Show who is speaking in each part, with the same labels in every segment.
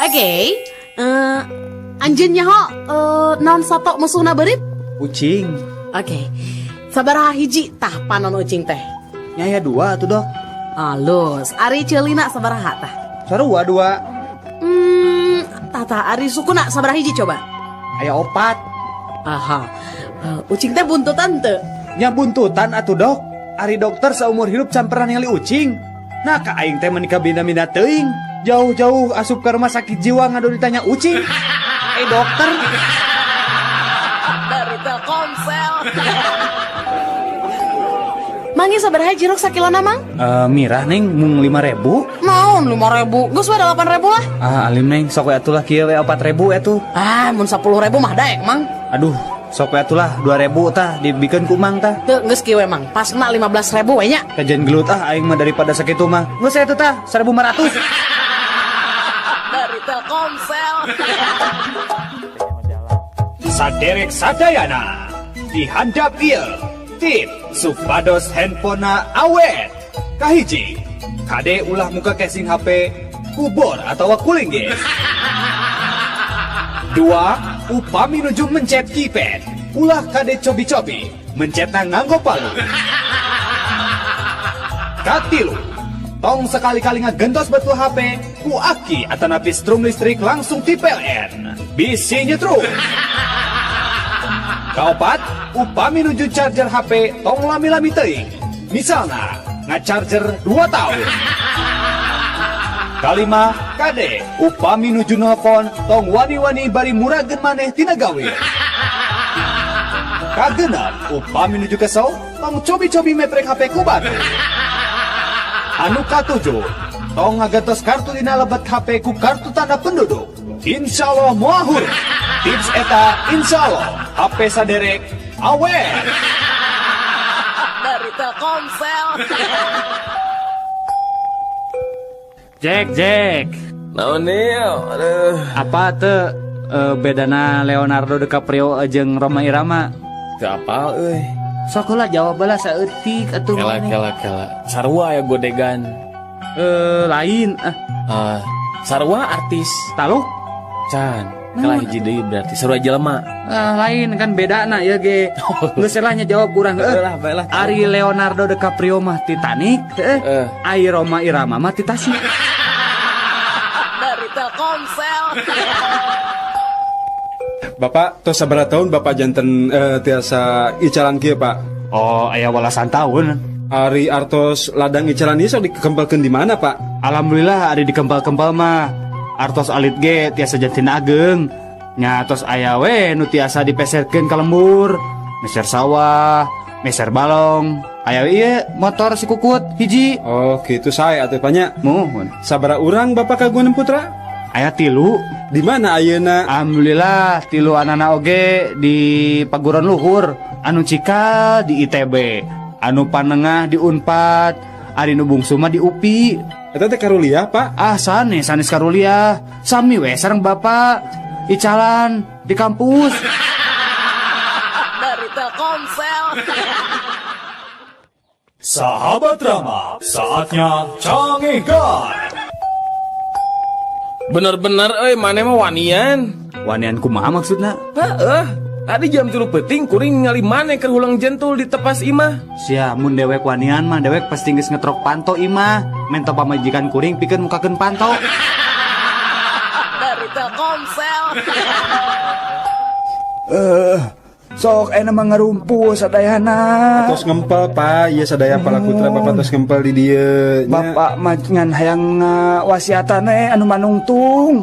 Speaker 1: Oke, anjeunnya ho naon sato musuhna beurit?
Speaker 2: Ucing.
Speaker 1: Oke. Sabaraha hiji tah panon ucing teh?
Speaker 2: Nyaya 2 tuh dok.
Speaker 1: Alus, ari ceulina sabaraha tah?
Speaker 2: Sarua 2.
Speaker 1: Tata ari sukuna sabaraha hiji coba?
Speaker 2: Aya 4.
Speaker 1: Aha. Ucing teh buntutan teu?
Speaker 2: Nya buntutan atuh dok. Ari dokter seumur hidup can pernah ningali ucing. Nah ka aing teh menikah bina-bina teuing. Jauh-jauh asup ke rumah sakit jiwa ngadu ditanya ucing. Dokter.
Speaker 1: Dari Telkomsel. Mangi sabaraha jirok sakilona mang?
Speaker 2: Mirah neng mung 5.000.
Speaker 1: Naon 5.000? Geus we 8.000 lah.
Speaker 2: Alim neng sok we atuh lah kieu we 4.000 atuh.
Speaker 1: Mun 10.000 mah daek mang.
Speaker 2: Aduh, sok we atuh lah 2.000 tah dibikeun ku mang tah.
Speaker 1: Teu geus kieu we mang. Pasna 15.000 we nya.
Speaker 2: Kajian gelut aing mah daripada sakitu mah. Geus atuh tah 1.500.
Speaker 1: Dari Telkomsel.
Speaker 3: Saderek sadayana dihandap ieu tip supados handphonena awet. Kahiji, kade ulah muka casing HP kubur atau kuling ge. 2, upami nuju mencet keypad, ulah kade cobi-cobi mencetna nganggo palu. Katilu, tong sekali-kali ngagentos betul HP ku aki atau napi strum listrik langsung ti PLN. Bisi nyetrum. Kaopat, upami nuju charger HP tong lami-lami teuing. Misalna, ngacharger 2 tahun. Kalima, kade, upami nuju nelfon tong wani-wani bari murageun maneh tina gawe. Kagenep, upami nuju kesel tong cobi-cobi meprek HP ku batu. Anu katujuh, tong ngagantos kartu dina lebet HP ku kartu tanda penduduk. Insyaallah moahur. Tips eta insyaallah HP saderek awet.
Speaker 1: Dari Telkomsel.
Speaker 2: Jack.
Speaker 4: Naon ieu? Aduh.
Speaker 2: Apa teu bedana Leonardo DiCaprio jeung Rhoma Irama?
Speaker 4: Teu apal euy.
Speaker 2: Sok heula jawab bae saeutik atuh.
Speaker 4: Kela. Sarua ya godegan.
Speaker 2: Lain
Speaker 4: Sarua artis.
Speaker 2: Taluk?
Speaker 4: Can. Kela hiji deui berarti sarua jelema.
Speaker 2: Lain kan bedana ya ge. Geus selahnya jawab kurang
Speaker 4: Baiklah.
Speaker 2: Ari Leonardo DiCaprio mah Titanic, Ai Rhoma Irama mah Titanic.
Speaker 1: Dari Telkomsel.
Speaker 5: Bapak, tos sabaraha tahun Bapak janten tiasa icalan kieu, Pak?
Speaker 2: Oh, aya walasan tahun.
Speaker 5: Ari artos ladang icalan ieu sok dikempelkeun di mana, Pak?
Speaker 2: Alhamdulillah ari dikempal-kempal mah. Artos alit ge tiasa jantin ageng. Nya tos aya we nu tiasa dipeserkeun ka lembur. Meser sawah, meser balong. Aya ieu motor si Kukut hiji.
Speaker 5: Oh, kitu sae atuh Panya.
Speaker 2: Muhun.
Speaker 5: Sabaraha urang Bapak kagungan putra?
Speaker 2: Aya 3.
Speaker 5: Di mana ayeuna?
Speaker 2: Alhamdulillah 3 anana oge di paguron luhur. Anu cikal di ITB, anu panengah di Unpad, ari nu bungsu mah di UPI.
Speaker 5: Eta teh karuliah, Pak?
Speaker 2: Sanes karuliah. Sami we sareng Bapak. Icalan di kampus.
Speaker 1: Dari Telkomsel.
Speaker 3: Sahabat Rama, saatnya cangihkan.
Speaker 4: Bener-bener maneh mah wanian.
Speaker 2: Wanian kumaha maksudna?
Speaker 4: Tadi jam 3 peting kuring ngali maneh keur hulang jentul di tepas imah.
Speaker 2: Sia mun dewek wanian mah dewek pasti geus ngetrok panto imah. Mento pamajikan kuring pikeun mukakeun panto.
Speaker 1: Dari Telkomsel.
Speaker 2: Sok aya mah ngarumpu sadayana.
Speaker 5: Tos ngempel, Pak. Ieu sadaya pala putra Bapak tos ngempel di dieu.
Speaker 2: Bapak mah ngan hayang wasiatan anu manungtung.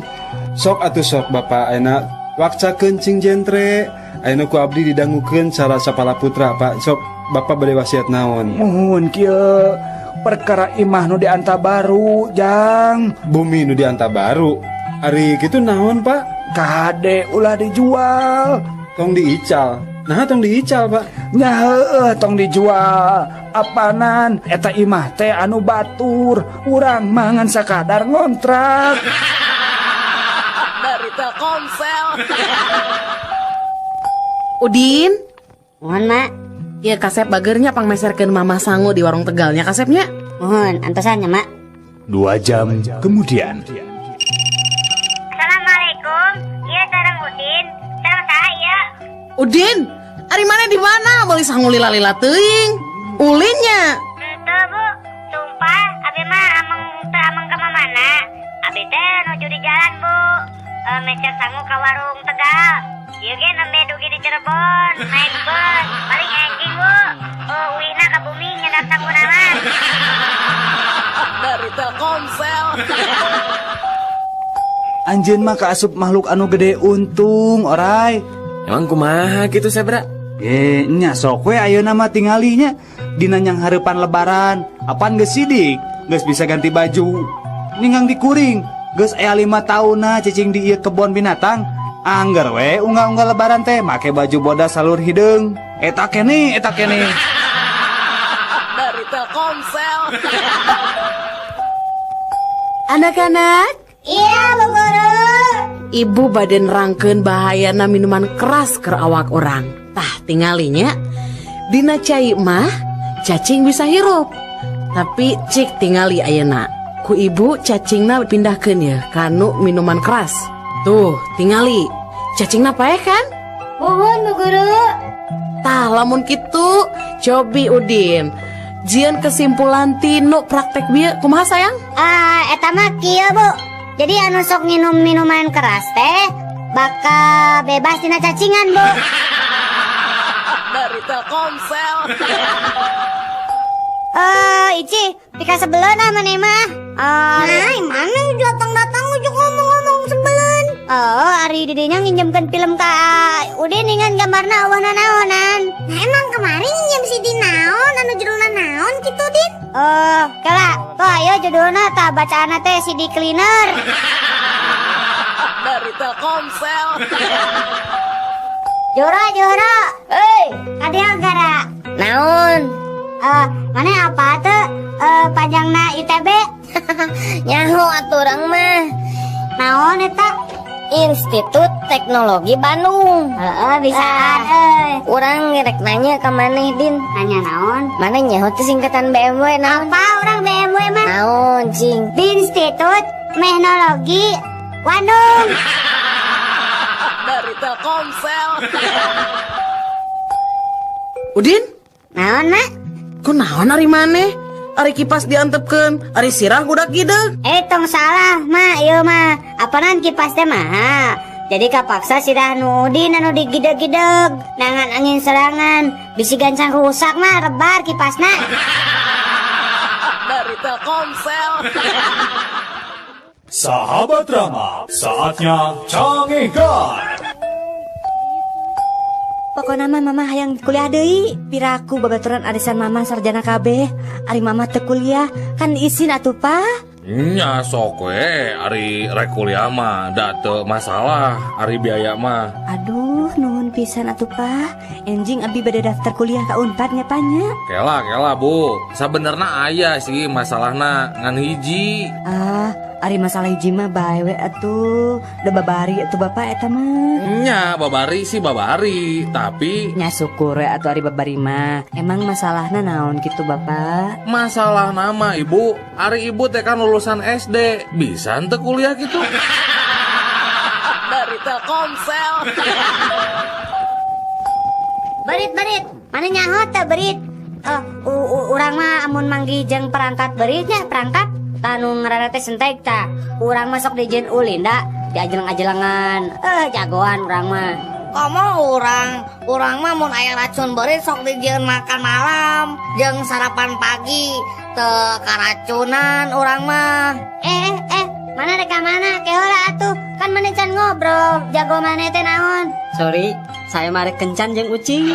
Speaker 5: Sok atuh sok Bapak ayeuna wakca kencing jentre. Ayeuna ku abdi didangukeun cara sapala putra, Pak. Sok Bapak bade wasiat naon?
Speaker 6: Muhun kieu perkara imah nu di Anta Baru, Jang.
Speaker 5: Bumi nu di Anta Baru. Ari kitu naon, Pak?
Speaker 6: Kade ulah dijual.
Speaker 5: Tong diical. Nah, tong diical, Pak.
Speaker 6: Nya heueuh tong dijual. Apanan eta imah teh anu batur, urang mangan sakadar ngontrak.
Speaker 1: Dari Telkomsel. Udin,
Speaker 7: Mohon mak.
Speaker 1: ya kasep bagernya pang meserkeun Mama Sangu di warung Tegalnya kasepnya.
Speaker 7: Mohon antosannya mak.
Speaker 3: 2 jam kemudian.
Speaker 1: Udin, ari mana di mana? Meuli sangu lila-lila teuing. Ulinnya.
Speaker 7: Teu Bu, sumpah abi mah amang ka mana? Abi teh nuju di jalan Bu. Mecer sangu ka warung Tegal. Ieu ge nembe dugi di Cirebon, naik bus, paling enjing Bu. Ulina ka bumi nyedak sangu naman.
Speaker 1: Dari Telkomsel.
Speaker 2: Anjeun mah kaasup makhluk anu gede untung, oray.
Speaker 4: Emang kumaha gitu Sebra?
Speaker 2: Nya sok we ayeuna mah tingalinya dina nyang hareupan lebaran. Apaan geus sidik? Geus bisa ganti baju. Ningang dikuring. Geus aya 5 taunna cicing di ieu kebon binatang. Angger we unggah-unggah lebaran teh make baju bodas salur hideung. Eta keneh.
Speaker 1: Dari Telkomsel. Anak-anak,
Speaker 7: Iya Bu Guru.
Speaker 1: ibu badan rangkeun bahayana minuman keras ke awak orang. Tah tingalinya dina cai mah cacing bisa hirup. Tapi cik tingali ayeuna ku ibu cacingna pindahkeun ya kanu minuman keras. Tuh tingali cacingna pae kan?
Speaker 7: Nuhun Bu Guru.
Speaker 1: Tah lamun kitu cobi Udin jieun kesimpulan tinu praktek bieu kumaha sayang?
Speaker 7: Eta mah kieu Bu. Jadi anu sok nginum minuman keras teh bakal bebas dina cacingan Bu.
Speaker 1: Dari Telkomsel.
Speaker 7: Ici, pika sebelen ah maneh mah. Mana datang ujuk ngomong sebelen. Ari didinya nginjemkeun film ka Udin ningan gambarna eueuhna naonan. Emang kemarin nginjem si di naon anu judulna naon kitu Din? Kala, tuh ayo judulna tah bacaana teh si di cleaner.
Speaker 1: Dari Telkomsel.
Speaker 7: Jora. Hei, kadea gara. Naon? Mana apa tuh? Panjangna ITB? Nyaho aturang mah. Naon eta? Institut Teknologi Bandung. Bisaan. Urang ngerek nanya ka maneh Din. Nanya naon? Maneh nyaho teh singkatan BMW naon? Apa urang BMW mah? Naon cing? Institut Teknologi Bandung.
Speaker 1: Dari Telkomsel. Udin,
Speaker 7: Naon mak?
Speaker 1: kunaon ari maneh? Ari kipas diantepkeun, ari sirah budak gideg.
Speaker 7: Tong salah mak, ieu mah apanan kipas teh mah. Jadi kapaksa sirah nu Udin anu digideg-gideg. Nangan angin serangan, bisi gancang rusak mah rebar kipasna.
Speaker 1: Dari Telkomsel.
Speaker 3: Sahabat Rama, saatnya canggihkan.
Speaker 8: Pokokna mah mama hayang kuliah deui. Piraku babaturan arisan mama sarjana kabeh. Ari mama teu kuliah kan isin atuh pa.
Speaker 4: Nya sok we ari rek kuliah mah da teu masalah ari biaya mah.
Speaker 8: Aduh nuhun pisan atuh pa. Enjing abi bade daftar kuliah ka Unpad nya panya.
Speaker 4: Kela Bu, sabenerna aya sih masalahna ngan hiji.
Speaker 8: Ari masalah hiji mah bae we atuh. Da babari atuh bapak eta mah.
Speaker 4: Nya babari sih babari, tapi
Speaker 8: Nya syukur we atuh ari babari mah. Emang masalahna naon kitu bapak?
Speaker 4: masalah nama ibu, ari ibu teh kan lulusan SD, bisa ente kuliah gitu.
Speaker 1: Dari Telkomsel.
Speaker 7: Berit, mana nyaho teh berit? Urang mah amun manggi jeung perangkat beritnya perangkat tanu ngaranna teh sentek tah. Urang mah sok dijieun ulin da, diajelang-ajelangan. Jagoan urang mah.
Speaker 9: Komo urang mah mun aya racun berit sok dijieun makan malam jeung sarapan pagi teu karacunan urang mah.
Speaker 7: Mana rek ka mana? Kehola atuh. Kan maneh can ngobrol. Jago maneh teh naon?
Speaker 8: Sorry, saya mah rek kencan jeung ucing.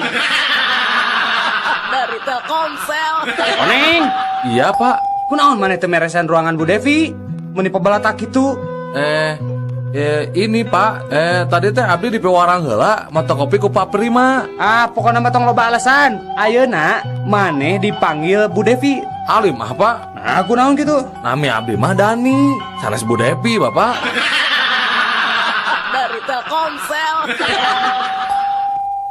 Speaker 1: Dari Telkomsel.
Speaker 2: Oneng,
Speaker 4: Iya pak.
Speaker 2: kunaon maneh teu meresan ruangan Bu Devi? Mun dipebalatak kitu.
Speaker 4: Ini pak, tadi teh abdi di pewarang heula mata kopi ku Pak Prima.
Speaker 2: Pokoknya mah tong loba alasan. Ayeuna maneh dipanggil Bu Devi.
Speaker 4: Alim ah pak.
Speaker 2: Kunaon kitu?
Speaker 4: Nami abdi mah Dani, sanes Bu Devi bapak.
Speaker 1: Dari Telkomsel.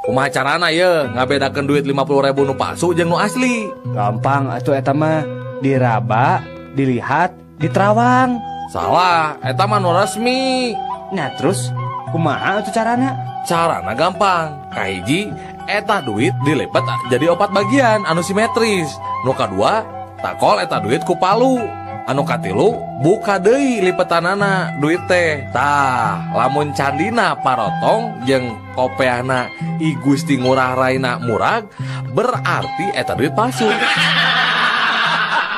Speaker 4: Kumaha carana ye ngabedakeun duit 50.000 nu palsu jeung nu asli?
Speaker 2: Gampang atuh eta mah. Diraba, dilihat, diterawang.
Speaker 4: Salah, eta mah nu resmi.
Speaker 2: Nah terus kumaha atuh carana?
Speaker 4: Carana gampang. Kahiji eta duit dilipat jadi 4 bagian anu simetris. Nu kadua takol eta duit ku palu. Anu katilu buka deui lipetanana duit teh. Tah, lamun candina parotong jeung kopeana I Gusti Ngurah Raina murag, berarti eta duit palsu.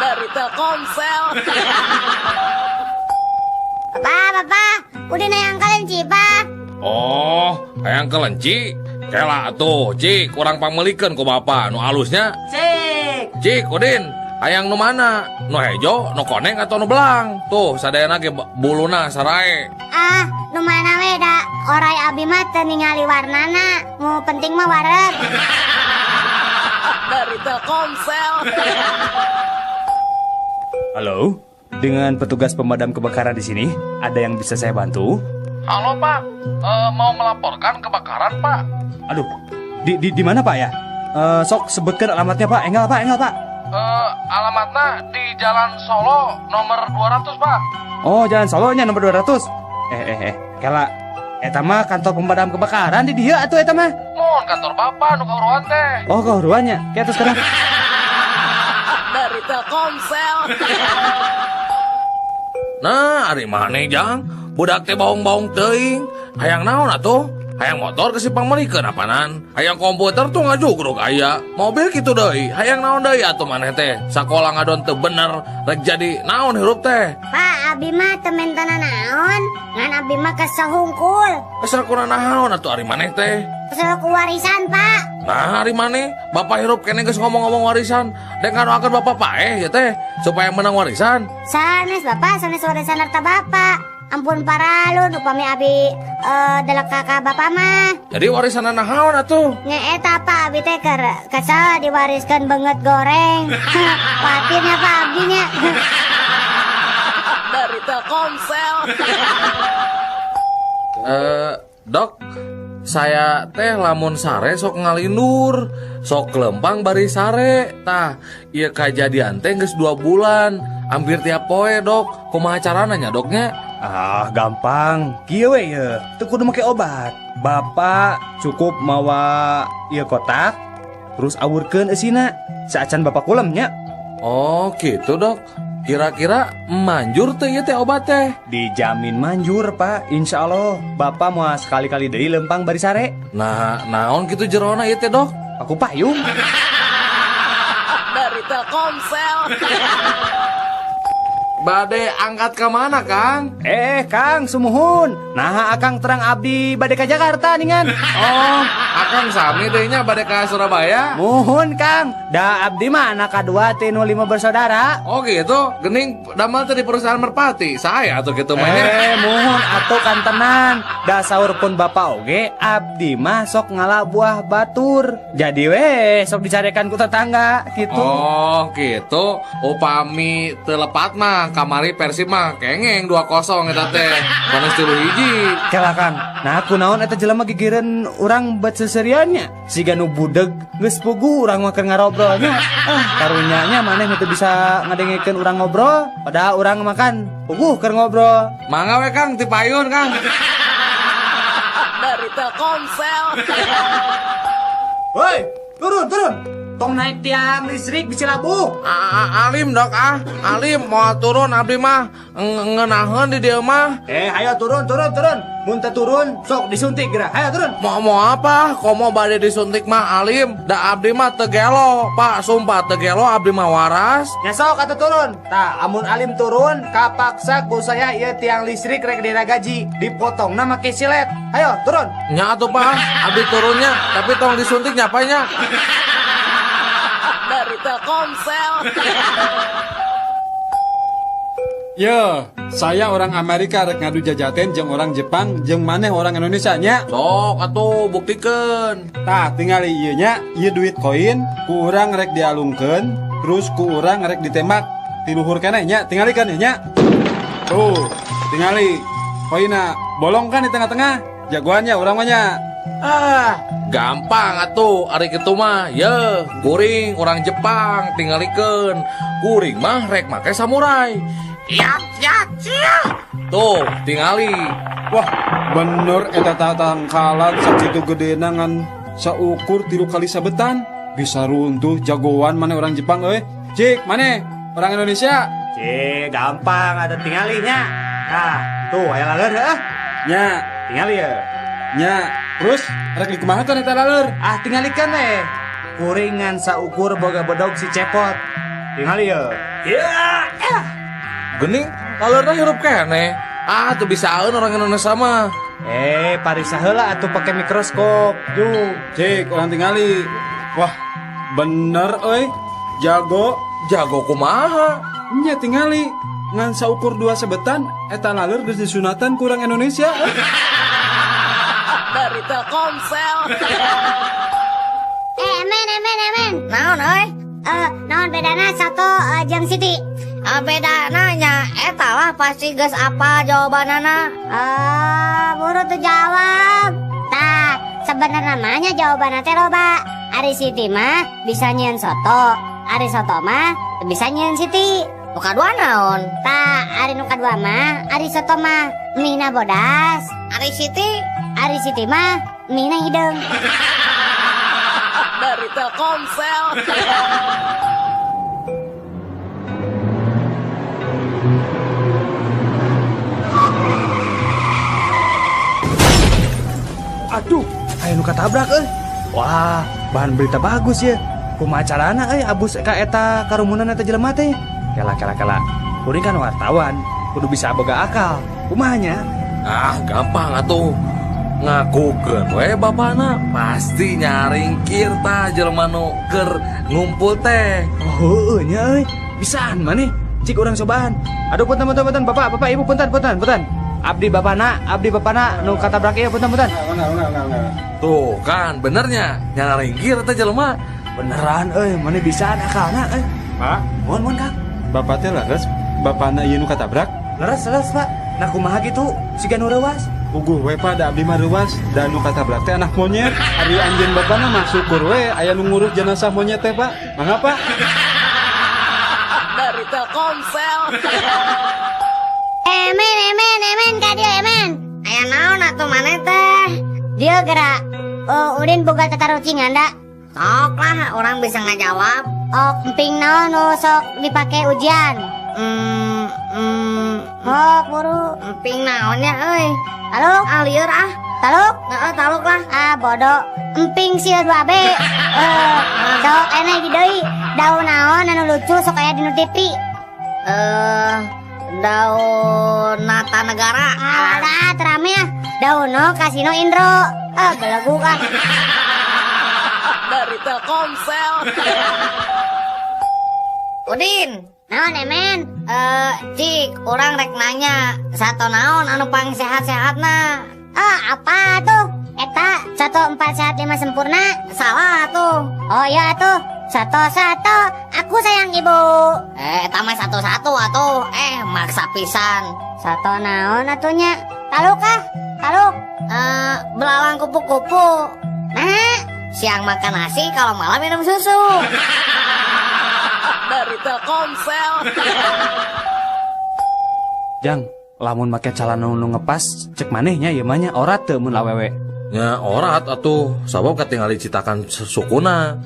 Speaker 1: Dari Telkomsel.
Speaker 7: Papa, udah nayang kalian Pak.
Speaker 4: Oh, hayang kelenci. Kela atuh, Cik, kurang pamelikeun ku Bapak nu alusnya. Cik, Udin, hayang nu mana? Nu hejo, nu koneng atau nu belang? Tuh, sadayana ge buluna sarae.
Speaker 7: Nu mana we da orai abi mah teu ningali warnana, mu penting mah waret.
Speaker 1: Dari Telkomsel.
Speaker 2: Halo, dengan petugas pemadam kebakaran di sini, ada yang bisa saya bantu?
Speaker 4: Halo Pak, mau melaporkan kebakaran Pak.
Speaker 2: Aduh, di mana Pak ya? Sok sebutkan alamatnya Pak. Enggak Pak.
Speaker 4: Alamatnya di Jalan Solo nomor 200 Pak.
Speaker 2: Oh, Jalan Solonya nomor 200. Kela, eta mah kantor pemadam kebakaran di dieu atuh eta mah.
Speaker 4: Mohon kantor Bapak nu kauruan teh.
Speaker 2: Oh, kauruannya. Ki atuh sekarang.
Speaker 1: Dari Telkomsel.
Speaker 4: Nah, ari maneh Jang? Budak teh baung-baung teuing. Hayang naon atuh? Hayang motor ke simpang merikeun apanan? Hayang komputer tuh ngajugruk aya. Mobil kitu deui. Hayang naon deui atuh maneh teh? Sakola ngadon teu bener, rek jadi naon hirup teh?
Speaker 7: Pak, abi mah temen tanah naon? Ngan abi mah kesel hungkul.
Speaker 4: Kesel kurang naon atuh ari maneh teh?
Speaker 7: Kesel ku warisan, Pak.
Speaker 4: Nah, hari maneh Bapak hirup kene geus ngomong-ngomong warisan. Dek ngadoakeun Bapak paeh ya teh supaya menang warisan.
Speaker 7: Sanes Bapak, sanes warisan harta Bapak. Ampun paralun upami abi delek kakak Bapak mah.
Speaker 4: Jadi warisan naon atuh?
Speaker 7: Ngeeta Pak abi teh kesel diwariskan banget goreng. Patirnya Pak abinya.
Speaker 1: Dari Telkomsel.
Speaker 4: Dok, saya teh lamun sare sok ngalindur, sok lempang bari sare. Tah, ieu kajadian teh geus 2 bulan, hampir tiap poe Dok. Kumaha carana nya Doknya?
Speaker 2: Gampang. Kieu we ye. Teu kudu make obat. Bapak cukup mawa ieu kotak, terus awurkeun eusina. Saacan Bapak kulem nya.
Speaker 4: Oh, gitu Dok. Kira-kira manjur teh ieu teh obat teh?
Speaker 2: Dijamin manjur, Pak. Insya Allah. Bapak mau sekali-kali deui lempang bari sare.
Speaker 4: Nah, naon kitu jerona ieu teh Dok?
Speaker 2: Aku payung.
Speaker 1: Dari Telkomsel.
Speaker 4: Bade angkat ke mana, Kang?
Speaker 2: Kang, sumuhun. Nah, Akang terang abdi bade ka Jakarta ningan.
Speaker 4: Oh, Akang sami deui nya bade ka Surabaya.
Speaker 2: Muhun, Kang. Da abdi mah anak kadua ti nu 5 bersaudara.
Speaker 4: Oh gitu, gening damel teh di perusahaan Merpati. Saya atuh kitu mah nya.
Speaker 2: Muhun atuh kan tenan. Da saur pun Bapak oge abdi mah sok ngala buah batur. Jadi we sok dicarekan ku tetangga gitu.
Speaker 4: Oh, gitu. Upami teu lepat mah kamari Persib mah kengeng 2-0 eta teh. Panas 3-1.
Speaker 2: Kela Kang, nah aku naon eta jelema gigireun urang bet seseriannya. Siga nu budeg geus pugu urang mah keur ngarobrolnya. Karunyanya maneh teu bisa ngadengikeun urang ngobrol, padahal urang makan puguh keur ngobrol.
Speaker 4: Mangga we Kang ti payun Kang.
Speaker 1: Dari Telkomsel.
Speaker 2: Woi, turun. Tong naik tiang listrik bisi labuh.
Speaker 4: Alim Dok Alim mau turun abdi mah ngeunaheun di dieu mah.
Speaker 2: Ayo turun. Mun teu turun sok disuntik geura. Ayo turun.
Speaker 4: Mau apa? Komo bade disuntik mah Alim. Da abdi mah teu gelo, Pak. Sumpah teu gelo abdi mah waras.
Speaker 2: Nya sok atuh turun. Tah, amun Alim turun, kapaksa ku saya ieu tiang listrik rek diragaji, dipotongna make silet. Ayo turun.
Speaker 4: Nya atuh Pak, abdi turunnya, tapi tong disuntik nyapanya.
Speaker 1: Dari Telkomsel.
Speaker 5: Yo, saya orang Amerika rek ngadu jajaten jeung orang Jepang jeung maneh orang Indonesia nya.
Speaker 4: Sok atuh buktikeun.
Speaker 5: Tah, tingali ieu nya, ieu duit koin ku urang rek dialungkeun, terus ku urang rek ditembak ti luhur keneh nya, tingalikeun nya. Tuh, tingali koina bolong kan di tengah-tengah. Jagoannya urang mah nya.
Speaker 4: Gampang atuh ari kitu mah. Ye, kuring orang Jepang tingalikeun. Kuring mah rek make samurai. Ya, cia. Tuh, tingali.
Speaker 5: Wah, bener eta tatangkalan sakitu gedena ngan saukur 3 kali sabetan. Bisa runtuh jagoan mana orang Jepang euy. Cik, mana? Orang Indonesia?
Speaker 2: Cik, gampang ada tinggalinya. Nah, tuh aya laler heuh.
Speaker 5: Nya,
Speaker 2: Tingali ya.
Speaker 5: nya. Terus rek dikumaha kan eta laler?
Speaker 2: Ah, tinggalikan teh. Kuringan saukur boga bodog si cepot. Tingali ya.
Speaker 4: Gening, lalerna hirup kene. Ah, tuh bisaan orang Indonesia mah.
Speaker 2: Parisa heula atuh pake mikroskop. Yuk.
Speaker 5: Cik, orang tingali. Wah, bener euy. Jago.
Speaker 4: Jago kumaha?
Speaker 5: Nya tingali. Ngan saukur 2 sebetan eta laler geus disunatan ku urang Indonesia.
Speaker 1: Dari Telkomsel.
Speaker 7: Emen.
Speaker 9: Naon euy?
Speaker 7: Naon bedana satu jeung Siti?
Speaker 9: Beda nanya, eta lah pasti geus apa jawabanana.
Speaker 7: Buru tuh jawab. Tah, sebenarnya namanya jawabannya teh loba. Ari Siti mah bisa nyieun soto, Ari soto mah bisa nyieun Siti.
Speaker 9: Nu kadua naon?
Speaker 7: Tah, Ari nu kadua mah, Ari soto mah mihna bodas,
Speaker 9: Ari
Speaker 7: Siti mah mihna hideung.
Speaker 1: Dari Telkomsel.
Speaker 2: Aduh, aya nu katabrak euy. Wah, bahan berita bagus ya. Kumaha carana euy abus ka eta karumunan eta jelema teh? Kela. Kuring kan wartawan, kudu bisa boga akal. Kumahanya?
Speaker 4: Ah, gampang atuh. Ngakukeun we bapana pasti nyaringkir tah jelema nu keur ngumpul teh.
Speaker 2: Oh, heueuh nya euy. Bisaan maneh? Cik urang cobaan. Aduh, punten Bapak, Ibu punten. Abdi bapana nu katabrak ieu punten.
Speaker 4: Tuh kan benernya nyaringkir teh jelema.
Speaker 2: Beneran euy, maneh bisaan akalna euy.
Speaker 5: Pak,
Speaker 2: Mohon Kang.
Speaker 5: bapak teh leres bapana ieu nu katabrak.
Speaker 2: Leres, Pak. Nah kumaha gitu? Siga nu reuwas.
Speaker 5: Uguh we Pak, da abdi mah reuwas, da nu katabrak teh anak monyet. Ari anjeun bapana mah syukur we aya nu ngurus jenazah monyet teh, Pak. Mangga, Pak.
Speaker 1: Dari Telkomsel.
Speaker 7: Emen ka dieu emen.
Speaker 9: Aya naon atuh maneh teh?
Speaker 7: Dieu geura ulin boga tatarucingan da.
Speaker 9: Sok lah orang bisa ngajawab.
Speaker 7: Emping naon nu sok dipake ujian. Buru.
Speaker 9: Emping naonnya euy?
Speaker 7: Taluk,
Speaker 9: Lieur ah.
Speaker 7: taluk.
Speaker 9: Heeh, taluk lah.
Speaker 7: Bodoh. Emping sieun 2B. Sok eneh deui. Daun naon anu lucu sok aya di TV.
Speaker 9: Daun Nata Negara.
Speaker 7: Alah, terame ya. Dauno Kasino Indro. Belegu kan.
Speaker 1: Dari Telkomsel.
Speaker 9: Udin.
Speaker 7: Naon emen?
Speaker 9: Cik, orang rek nanya, sato naon anu paling sehat-sehatna?
Speaker 7: Apa tuh? Eta 1 4 sehat 5 sempurna.
Speaker 9: Salah tuh.
Speaker 7: Oh iya tuh. Satu. Aku sayang ibu.
Speaker 9: Eta mah satu-satu atuh. Maksa pisan.
Speaker 7: Satu naon atunya? Taluk kah? Taluk.
Speaker 9: Belalang kupu-kupu.
Speaker 7: Nah,
Speaker 9: Siang makan nasi, kalau malam minum susu.
Speaker 1: Dari Telkomsel.
Speaker 2: Jang, lamun make calana nu ngepas, cek manehnya ieu mah nya orat teu mun awewe.
Speaker 4: Nya orat atuh, sabab katingali citakan sukuna.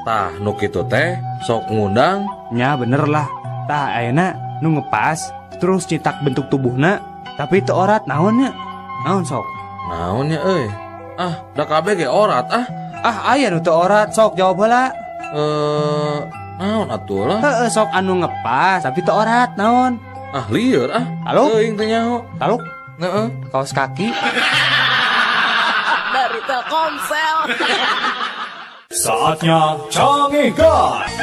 Speaker 4: Tah nu kitu teh sok ngundang.
Speaker 2: Nya bener lah. Tah ayeuna nu ngepas terus citak bentuk tubuhna, tapi teu orat naonnya? Naon sok?
Speaker 4: Naonnya euy? Da kabeh ge orat
Speaker 2: Aya nu teu orat, sok jawab heula.
Speaker 4: Naon atuh lah?
Speaker 2: Heeh, sok anu ngepas tapi teu orat naon?
Speaker 4: Lieur
Speaker 2: Halo?
Speaker 4: Teuing teh nyaho.
Speaker 2: Taluk,
Speaker 4: Heeh.
Speaker 2: kaos kaki.
Speaker 1: Dari Telkomsel.
Speaker 3: Saatnya Canggih Guys.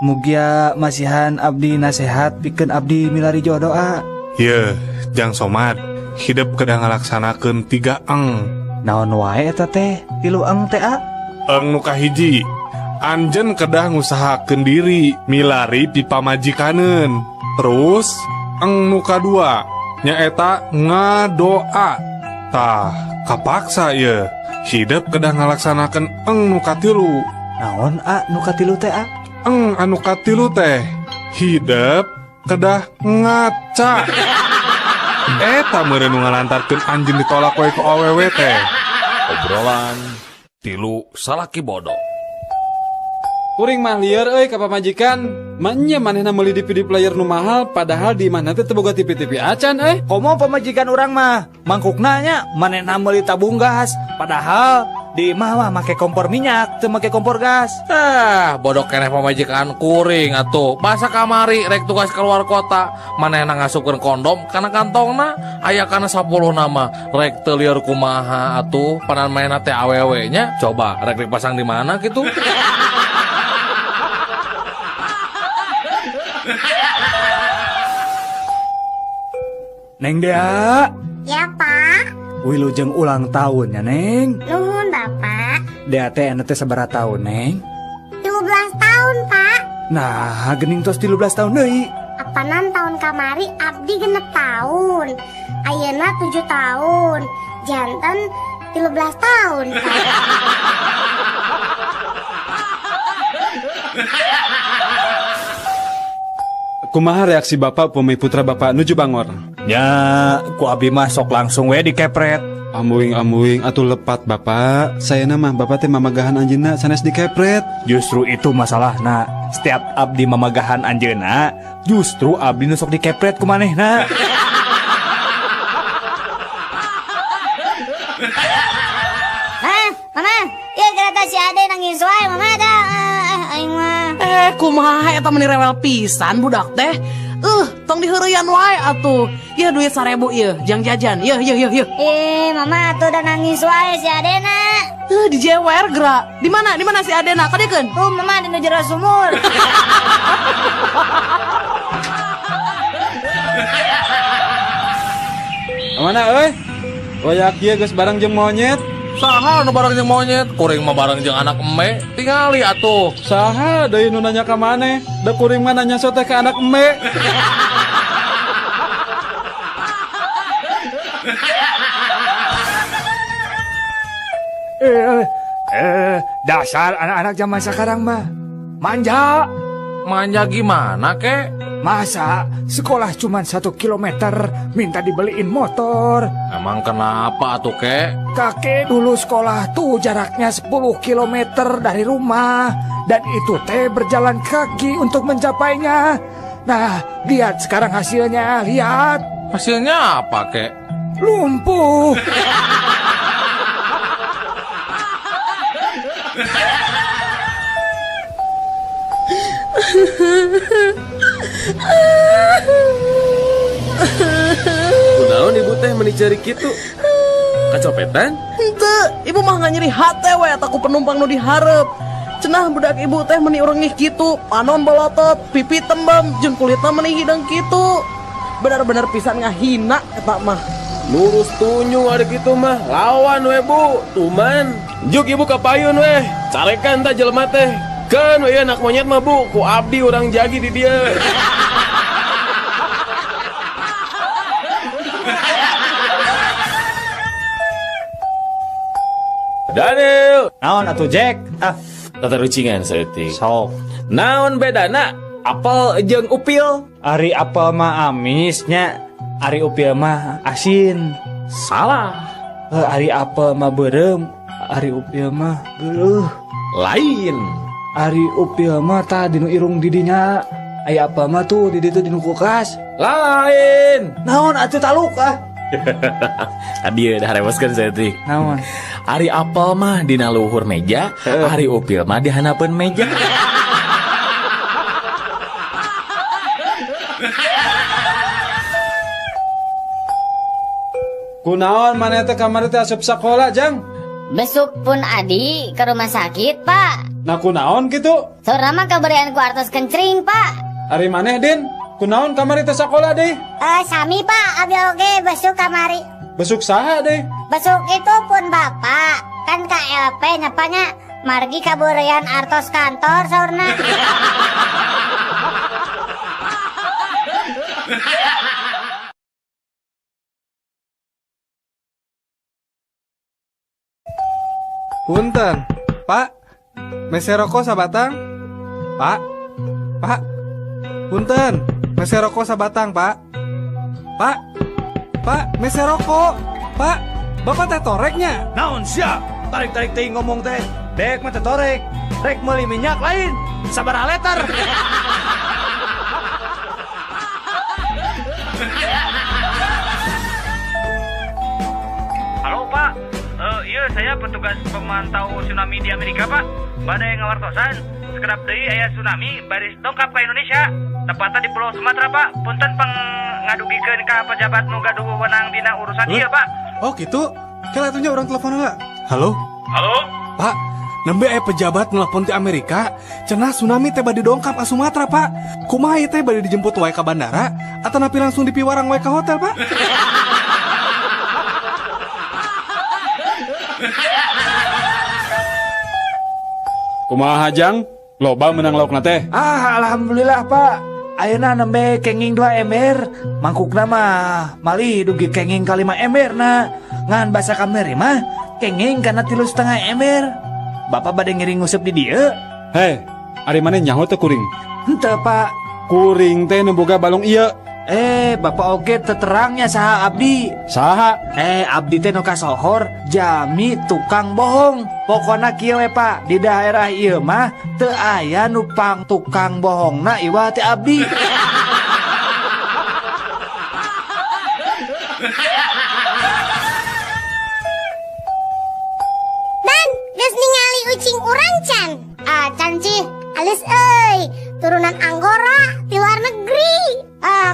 Speaker 2: Mugia masihan abdi nasehat pikeun abdi milari jodoh
Speaker 10: Ye, Jang Somad, hidup kedah ngalaksanakeun 3 eng.
Speaker 2: Naon wae eta teh? 3 eng teh
Speaker 10: Eng nu kahiji, anjeun kedah ngusahakeun diri milari pipa majikaneun. Terus eng nu kadua nyaeta ngadoa. Tah, kapaksa ye. Hidup kedah ngalaksanakeun eng nu katilu.
Speaker 2: Naon nu katilu teh
Speaker 10: Eng anu katilu teh hidup kedah ngaca. Eta meureun nu ngalantarkeun anjeun ditolak wae ku awewe teh.
Speaker 4: Obrolan tilu salaki bodoh.
Speaker 5: Kuring mah lieur euy ka pamajikan. Manya manehna meuli DVD player nu mahal padahal di mana teh teu boga TV-TV acan euy.
Speaker 6: Komo pamajikan orang mah mangkukna nya manehna meuli tabung gas padahal di mah make kompor minyak teu make kompor gas.
Speaker 4: Bodoh keneh pamajikan kuring atuh. Masa kamari rek tugas keluar kota, manehna ngasupkeun kondom kana kantongna, aya kana 10 nama. Rek teu lieur kumaha atuh, panan mainna teh awewe nya. Coba rek dipasang di mana gitu?
Speaker 6: Neng Dea,
Speaker 7: Ya, Pak.
Speaker 6: wilujeng ulang tahunnya Neng.
Speaker 7: Nuhun, Bapak.
Speaker 6: Dea teh anu teh sabaraha tahun Neng?
Speaker 7: 12 tahun, Pak.
Speaker 6: Nah, gening tos 13 tahun deui.
Speaker 7: Apanan tahun kamari abdi genep tahun. Ayeuna 7 tahun. Janten 13 tahun, Pak.
Speaker 5: Kumaha reaksi Bapak upami putra Bapak nuju bangor?
Speaker 6: Ya, ku abi mah sok langsung we dikepret.
Speaker 5: Amuing atuh lepat Bapak. Sayana mah Bapak teh mamagahan anjeunna sanes dikepret.
Speaker 6: Justru itu masalahna. Setiap abdi mamagahan anjeunna, justru abdi nu sok dikepret ku manehna.
Speaker 7: Mama, ieu kereta si Ade nangis wae, Mama dah. Aing mah.
Speaker 1: Kumaha eta meni rewel pisan budak teh. Tong diheureyan wae atuh. Ieu duit 1000 ieu, jang jajan. Yeuh.
Speaker 7: Mama tuh udah nangis wae si Adena.
Speaker 1: Dijewer gerak. Di mana si Adena? Kadeukeun.
Speaker 7: Mama di jero sumur.
Speaker 5: Mana euy? Oyak ieu geus bareng jeung monyet.
Speaker 4: Saha nu bareng jeung monyet, kuring mah bareng jeung anak eme. Tingali atuh.
Speaker 5: Saha deui nu nanya ka maneh? Da kuring mah nanya sote ka anak eme.
Speaker 6: Dasar anak-anak zaman sekarang mah manja.
Speaker 4: Manja gimana kek?
Speaker 6: Masa sekolah cuma 1 kilometer minta dibeliin motor.
Speaker 4: Emang kenapa atuh kek?
Speaker 6: Kakek dulu sekolah tuh jaraknya 10 kilometer dari rumah. Dan itu teh berjalan kaki untuk mencapainya. Nah, lihat sekarang hasilnya, lihat.
Speaker 4: Hasilnya apa kek?
Speaker 6: Lumpuh.
Speaker 11: Kunaon ibu teh menicari kitu? Kacopetan?
Speaker 1: Henteu, ibu mah nyeri hate we ataku penumpang nu dihareup. Cenah budak ibu teh meni urang ngih kitu, panon bolotot, pipi tembem, jeung kulitna meni hideung kitu. Benar-benar pisan ngahina eta mah.
Speaker 11: Lurus tunyu ada gitu mah. Lawan we bu, tuman. Juk ibu kapayun we. Carekan ta jelema teh. Kan we anak monyet mah bu, ku abdi urang jagi di dia. Daniel,
Speaker 2: Naon atuh Jack?
Speaker 11: tata rucingan seeutik.
Speaker 2: Sok.
Speaker 11: Naon bedana? Apel jeung upil?
Speaker 2: Ari apel mah amisnya, ari upil mah asin.
Speaker 11: Salah.
Speaker 2: Ari apel mah beureum, ari upil mah geuleuh.
Speaker 11: Lain.
Speaker 6: Ari upil mah tah dinu irung didinya. Aya apel mah tuh di ditu dinu kulkas.
Speaker 11: Lain.
Speaker 6: Naon atuh taluk ah?
Speaker 11: Adieu dah reweskeun seeutik.
Speaker 6: Naon?
Speaker 11: Ari apel mah dina luhur meja, ari upil mah di hanapeun meja.
Speaker 5: Kunaon maneh teh kamari teh asup sakola jang?
Speaker 7: Besok pun Adi ke rumah sakit, Pak.
Speaker 5: Nah kunaon kitu?
Speaker 7: Saurna mah kaberian ku artos kencring, Pak.
Speaker 5: Ari maneh Din? Kunaon kamari teh sakola deui?
Speaker 7: Sami, Pak. Abi oge besok kamari.
Speaker 5: Besuk saha deui?
Speaker 7: Besok itu pun Bapak. Kan KLP nyapanya margi kaberian artos kantor saurna.
Speaker 5: Punten, Pak. Mese rokok sabatang? Pak. Punten. Mese rokok sabatang, Pak. Pak. Pak, mese rokok. Pak, Bapak teh toreknya.
Speaker 3: Naon sia? Tarik-tarik teh ngomong teh. Dek mah teh torek. Rek meuli minyak lain. Sabaraha letar.
Speaker 12: Halo Pak, iya saya petugas pemantau tsunami di Amerika Pak. Badai ngawartosan, sekedap deui aya tsunami baris dongkap ke Indonesia. Tepatnya di Pulau Sumatera Pak. Punten pangadugikeun ka pejabat nu gaduh wewenang dina urusan ieu Pak.
Speaker 5: Oh gitu? Kela atunya orang telepon heula. Halo?
Speaker 12: Halo?
Speaker 5: Pak, nembe pejabat nelpon ti Amerika, cenah tsunami teh bade dongkap ka Sumatera, Pak. Kumaha ieu teh bade dijemput wae ka bandara atau napi langsung dipiwarang wae ka hotel, Pak? Kumaha Jang? Loba menang laukna teh.
Speaker 6: Alhamdulillah Pak. Ayeuna nembe kenging 2 ember. Mangkukna mah malih dugi kenging ka 5 ember na. Ngan basa kamari mah kenging kana 3,5 ember. Bapak bade ngiring nguseup di dieu?
Speaker 5: Hei, ari maneh nyaho teh kuring?
Speaker 6: Henteu Pak.
Speaker 5: Kuring teh nu boga balong ieu.
Speaker 6: Bapak oge teterangnya saha abdi.
Speaker 5: Saha?
Speaker 6: Abdi teh nu kasohor jami tukang bohong. Pokona kieu we Pak, di daerah ieu mah teu aya nu pang tukang bohongna iwah teh abdi.
Speaker 7: Dan geus ningali ucing urang can. Can cih, alis euy. Turunan Anggora di luar negeri.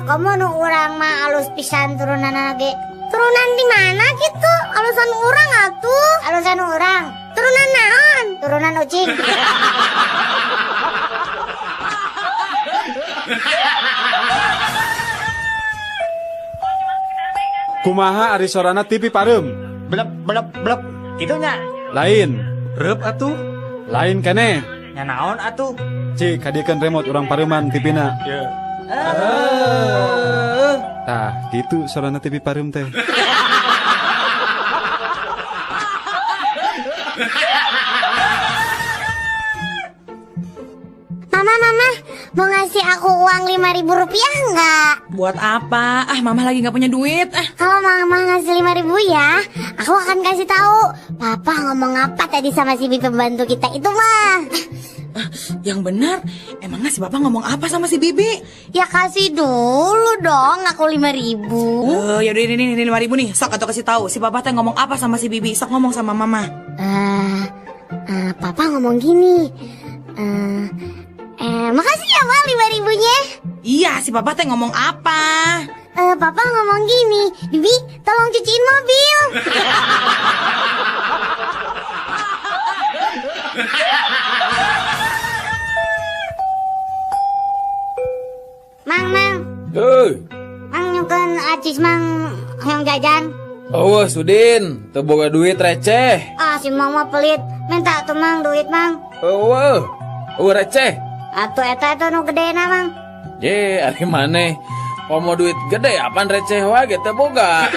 Speaker 7: Komo nu urang mah alus pisan turunanna ge. Turunan di mana gitu? Alusan urang atuh. Alusan urang. Turunan naon? Turunan ucing.
Speaker 5: Kumaha ari sorana TV Pareum?
Speaker 6: Blep blep blep. Kitunya.
Speaker 5: Lain. Reup atuh. Lain keneh.
Speaker 6: Nya naon atuh?
Speaker 5: Cik, hadiekeun remote urang Pareuman TV-na. Ye. Tah, gitu sorana TV Pareum teh.
Speaker 7: Mama, mau ngasih aku uang 5.000 rupiah nggak?
Speaker 8: Buat apa? Mama lagi nggak punya duit.
Speaker 7: Kalau mama ngasih 5.000 ya, aku akan kasih tahu. Papa ngomong apa tadi sama si Bibi pembantu kita itu mah?
Speaker 8: Yang benar, emangnya si Bapak ngomong apa sama si Bibi?
Speaker 7: Ya kasih dulu dong aku 5.000.
Speaker 8: Yaudah ini 5.000 nih. Sok atau kasih tahu si Bapak teh ngomong apa sama si Bibi? Sok ngomong sama Mama.
Speaker 7: Papa ngomong gini. Makasih ya Ma 5.000-nya.
Speaker 8: Iya, si Bapak teh ngomong apa?
Speaker 7: Papa ngomong gini, Bibi tolong cuciin mobil. Mang. Mang nyukeun acis mang yang jajan.
Speaker 11: Awas Udin, teu boga duit receh.
Speaker 7: Si mama pelit, minta tuh mang duit mang.
Speaker 11: Receh.
Speaker 7: Atuh eta nu gedena mang.
Speaker 11: Ye, ari maneh. Pomo duit gede apaan receh wae teu boga.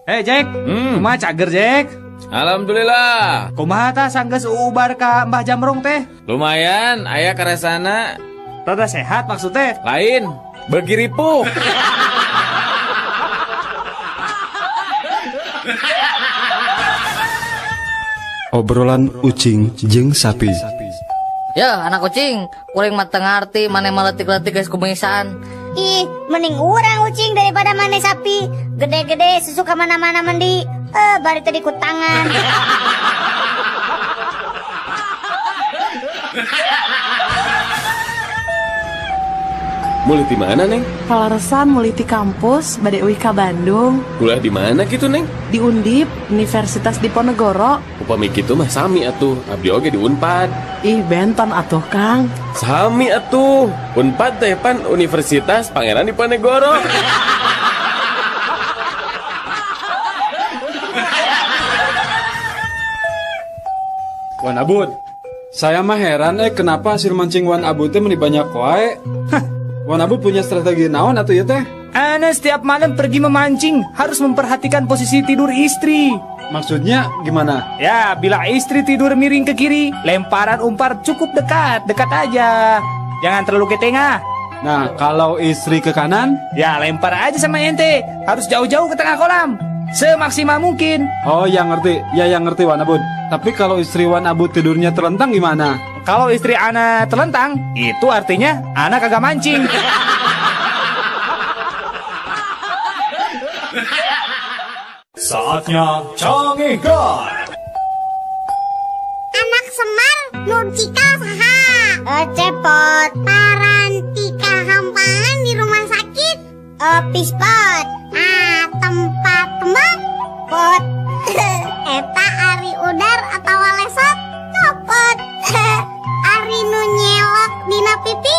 Speaker 2: Jack, kumaha cager Jack?
Speaker 11: Alhamdulillah.
Speaker 2: Kumaha tah sanggeus ubar ka Mbah Jamrong teh?
Speaker 11: Lumayan, aya karesana.
Speaker 2: Rada sehat maksudnya?
Speaker 11: Lain, bagi ripuh.
Speaker 5: Obrolan ucing jeung sapi.
Speaker 9: Ya, anak kucing, kuring mah teu ngarti maneh maletik-letik geus kumisan.
Speaker 7: Ih, mending urang ucing daripada maneh sapi. Gede-gede susu ka mana-mana mandi. Bari tadi ku tangan.
Speaker 11: Mulai di mana, Neng?
Speaker 1: Palaresan mulai di kampus, bade euy ka Bandung.
Speaker 11: Kuliah di mana gitu, Neng?
Speaker 1: Di Undip, Universitas Diponegoro.
Speaker 11: Upami kitu mah sami atuh, abdi oge di Unpad.
Speaker 1: Ih, benton atuh, Kang.
Speaker 11: Sami atuh. Unpad teh pan Universitas Pangeran Diponegoro.
Speaker 5: Wan Abud, saya mah heran kenapa hasil mancing Wan Abud teh meni banyak wae. Wan Abud punya strategi naon atuh ya teh?
Speaker 6: Ana setiap malam pergi memancing harus memperhatikan posisi tidur istri.
Speaker 5: Maksudnya gimana?
Speaker 6: Ya, bila istri tidur miring ke kiri, lemparan umpar cukup dekat aja. Jangan terlalu ke tengah.
Speaker 5: Nah, kalau istri ke kanan?
Speaker 6: Ya, lempar aja sama ente. Harus jauh-jauh ke tengah kolam. Semaksimal mungkin.
Speaker 5: Oh, yang ngerti. Ya, yang ngerti Wan Abud. Tapi kalau istri Wan Abud tidurnya terlentang gimana?
Speaker 6: Kalau istri ana terlentang, itu artinya ana kagak mancing.
Speaker 3: Saatnya Cangihkan.
Speaker 7: Anak Semar Nurcika saha cepot parantika hampahan di rumah sakit pispot tempat tembak pot eta ari udar atau lesot copot ari nu nyelok dina pipi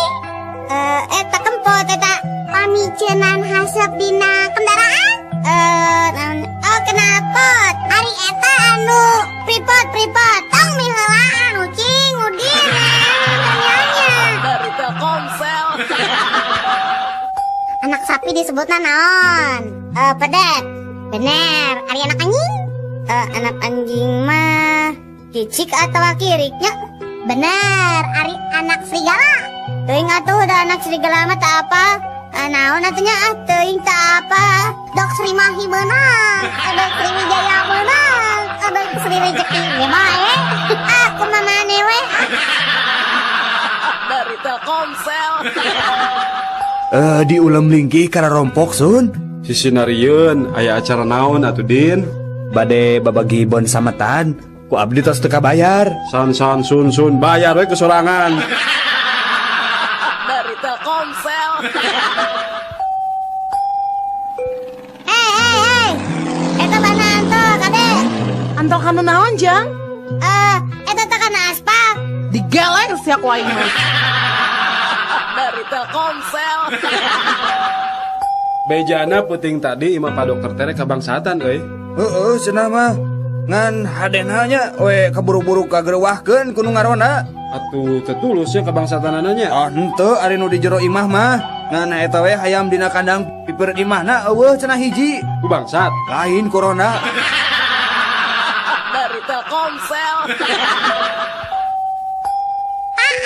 Speaker 7: eta kempot eta pamicenan hasep dina kendaraan kenapot ari eta anu pripot tong miheula anu cing udin nanya
Speaker 9: Dari Telkomsel.
Speaker 7: anak sapi disebutna naon pedet bener ari anak anjing anak anjing mah cicik atau kiriknya bener ari anak serigala teuing atuh da anak serigala mah tak apa naon atunya teuing tak apa dok Sri Mahi beunang dok Sri Wijaya beunang dok Sri Rezeki ge bae aku mah maneh we
Speaker 9: Dari Telkomsel.
Speaker 2: Diulam lingki karena rompok sun.
Speaker 5: Sisinarieun aya acara naon atuh Din?
Speaker 2: Bade babagi bon sametan. Ku abdi tos teu kabayar.
Speaker 5: Sun bayar we kesorangan.
Speaker 9: Dari Telkomsel.
Speaker 7: Hei eta banaan tuh kade
Speaker 1: Antol kanu naon jang?
Speaker 7: eta teh kana aspal
Speaker 1: Digeleng siak waing mah.
Speaker 9: Dari Telkomsel.
Speaker 5: Bejana puting tadi imah Pak Dokter tere kabangsatan euy.
Speaker 6: Heeh, cenah mah. Ngan hadenanya we kaburu-buru kagerewahkeun ku nu ngarona.
Speaker 5: Atuh tetulusnya kabangsatan ananya.
Speaker 6: Oh, henteu ari nu di jero imah mah. Ngan eta we hayam dina kandang piper imahna eueuh cenah hiji.
Speaker 5: Ku bangsat.
Speaker 6: Lain corona.
Speaker 9: Dari Telkomsel.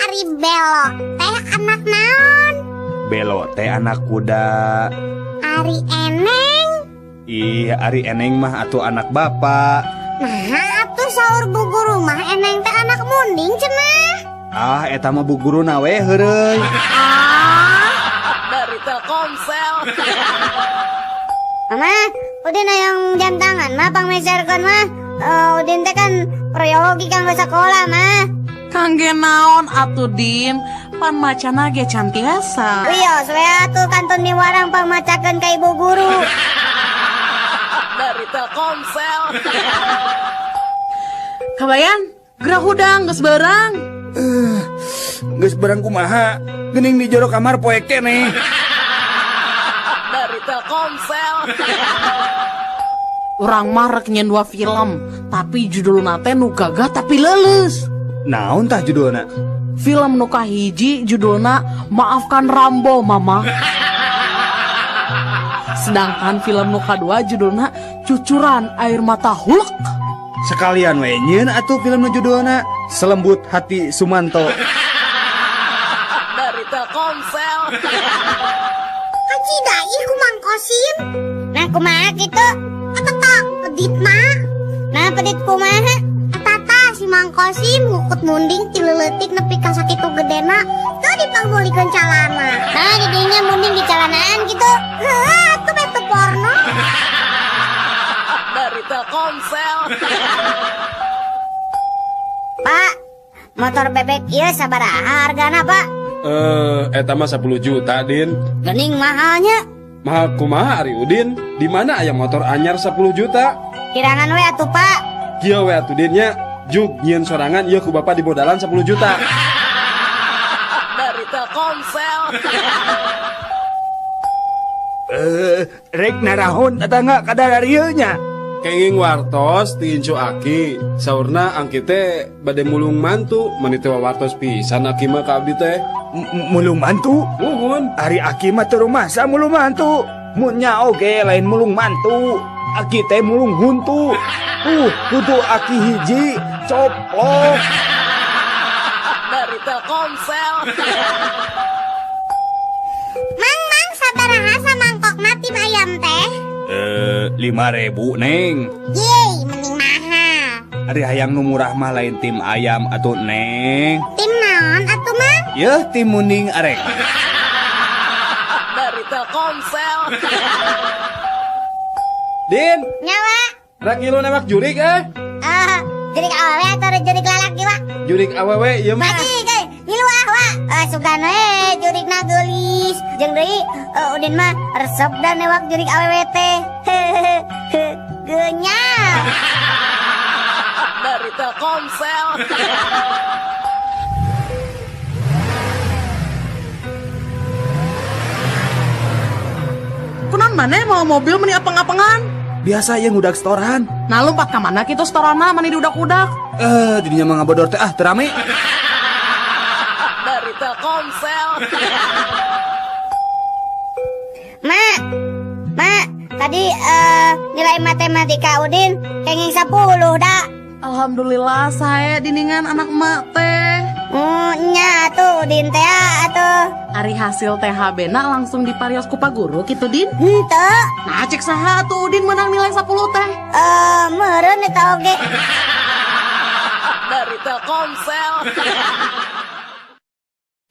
Speaker 7: ari belo teh anak naon
Speaker 2: Belo teh anak kuda.
Speaker 7: ari eneng
Speaker 2: Ih, ari eneng mah atuh anak bapak.
Speaker 7: nah atuh saur bu guru mah eneng teh anak munding cenah
Speaker 2: Ah, eta mah bu guru nawe heureuy.
Speaker 9: Dari Telkomsel.
Speaker 7: mama udin yang jam tangan mah pangmeserkeun mah udin teh kan proyologi kanggo sakola mah
Speaker 1: Kangge naon atuh Din, pan macana ge can tiasa.
Speaker 7: wios we atuh kantun di warang pangmacakeun ka ibu guru
Speaker 9: Dari Telkomsel.
Speaker 1: Kabayan, gerak hudang geus beurang.
Speaker 6: Geus barang kumaha? Geuning di jero kamar poe keneh.
Speaker 9: Dari Telkomsel.
Speaker 1: Urang mah rek nyen dua film, tapi judulna teh nu gagah tapi leuleus.
Speaker 2: Naon tah judulna?
Speaker 1: Film nu kahiji judulna Maafkan Rambo Mama. Sedangkan film nu kadua judulna Cucuran Air Mata Hulk.
Speaker 2: Sekalian we nyieun atuh film nu judulna Selembut Hati Sumanto.
Speaker 9: Dari Telkomsel.
Speaker 7: Haji dai ku Mang Kosim nah kumaha kitu atetak pedit mah nah pedit kumaha atata si Mang Kosim ngukut munding ti leuletik nepi ka sakitu gedena teu dipanggulikeun calana nah di dinya munding di calanaan kitu heuh atuh betu porno
Speaker 9: Dari Telkomsel.
Speaker 7: Pak motor bebek ieu sabaraha hargana Pak
Speaker 5: Eta mah 10 juta Din.
Speaker 7: geuning mahalnya
Speaker 5: Mahal kumaha Ari Udin? Di mana aya motor anyar 10 juta?
Speaker 7: kirangan we atuh Pak
Speaker 5: Kieu we atuh Din nya. Juk nyieun sorangan ieu ku bapak di modalan 10 juta.
Speaker 9: Dari Telkomsel.
Speaker 6: Rek narahon tatangga kadar ieu nya.
Speaker 5: Kenging wartos ti Incu Aki. Saurna angki teh bade mulung mantu, meuni teh wartos pisan Aki mah ka abdi teh.
Speaker 6: Mulung mantu?
Speaker 5: Nuhun.
Speaker 6: Ari Aki mah teu rumasa mulung mantu.
Speaker 3: Munnya oge lain mulung mantu, aki teh mulung huntu. Kudu aki hiji coplok.
Speaker 1: Dari Telkomsel.
Speaker 7: Mang, sabaraha samangkokna tim ayam teh?
Speaker 3: 5.000 Neng.
Speaker 7: Yeay, mending mahal.
Speaker 3: Ari hayang nu murah mah lain tim ayam atuh Neng.
Speaker 7: Tim naon atuh mah?
Speaker 3: Yeuh tim muning arek.
Speaker 1: Dari Telkomsel.
Speaker 5: Din,
Speaker 7: Nyawa?
Speaker 5: rek ngilu nembak jurik
Speaker 7: Jurik awewe atau jurik lalaki wa?
Speaker 5: Jurik awewe ieu mah.
Speaker 7: Masih ge, ngilu wa. Sugan we jurik na geulis. Jeung deui udin mah resep dan newak jurik awewe teh. Genyal.
Speaker 1: Dari Telkomsel. Kunaon maneh mau mobil meni apeng-apengan?
Speaker 3: Biasa yang udah setoran.
Speaker 1: Nah lompat ke mana gitu setorana mani diudak-udak?
Speaker 3: Jadinya mah ngabodor teh terame.
Speaker 1: Dari Telkomsel.
Speaker 7: Mak, tadi nilai matematika Udin kenging 10 dah.
Speaker 1: Alhamdulillah saya diningan anak emak teh.
Speaker 7: Nya tuh Udin teh atuh.
Speaker 1: Ari hasil THB na langsung diparios ku Pak Guru gitu Din.
Speaker 7: Henteu.
Speaker 1: Nah cek saha tuh Udin menang nilai 10 teh.
Speaker 7: Meureun eta oge.
Speaker 1: Dari Telkomsel.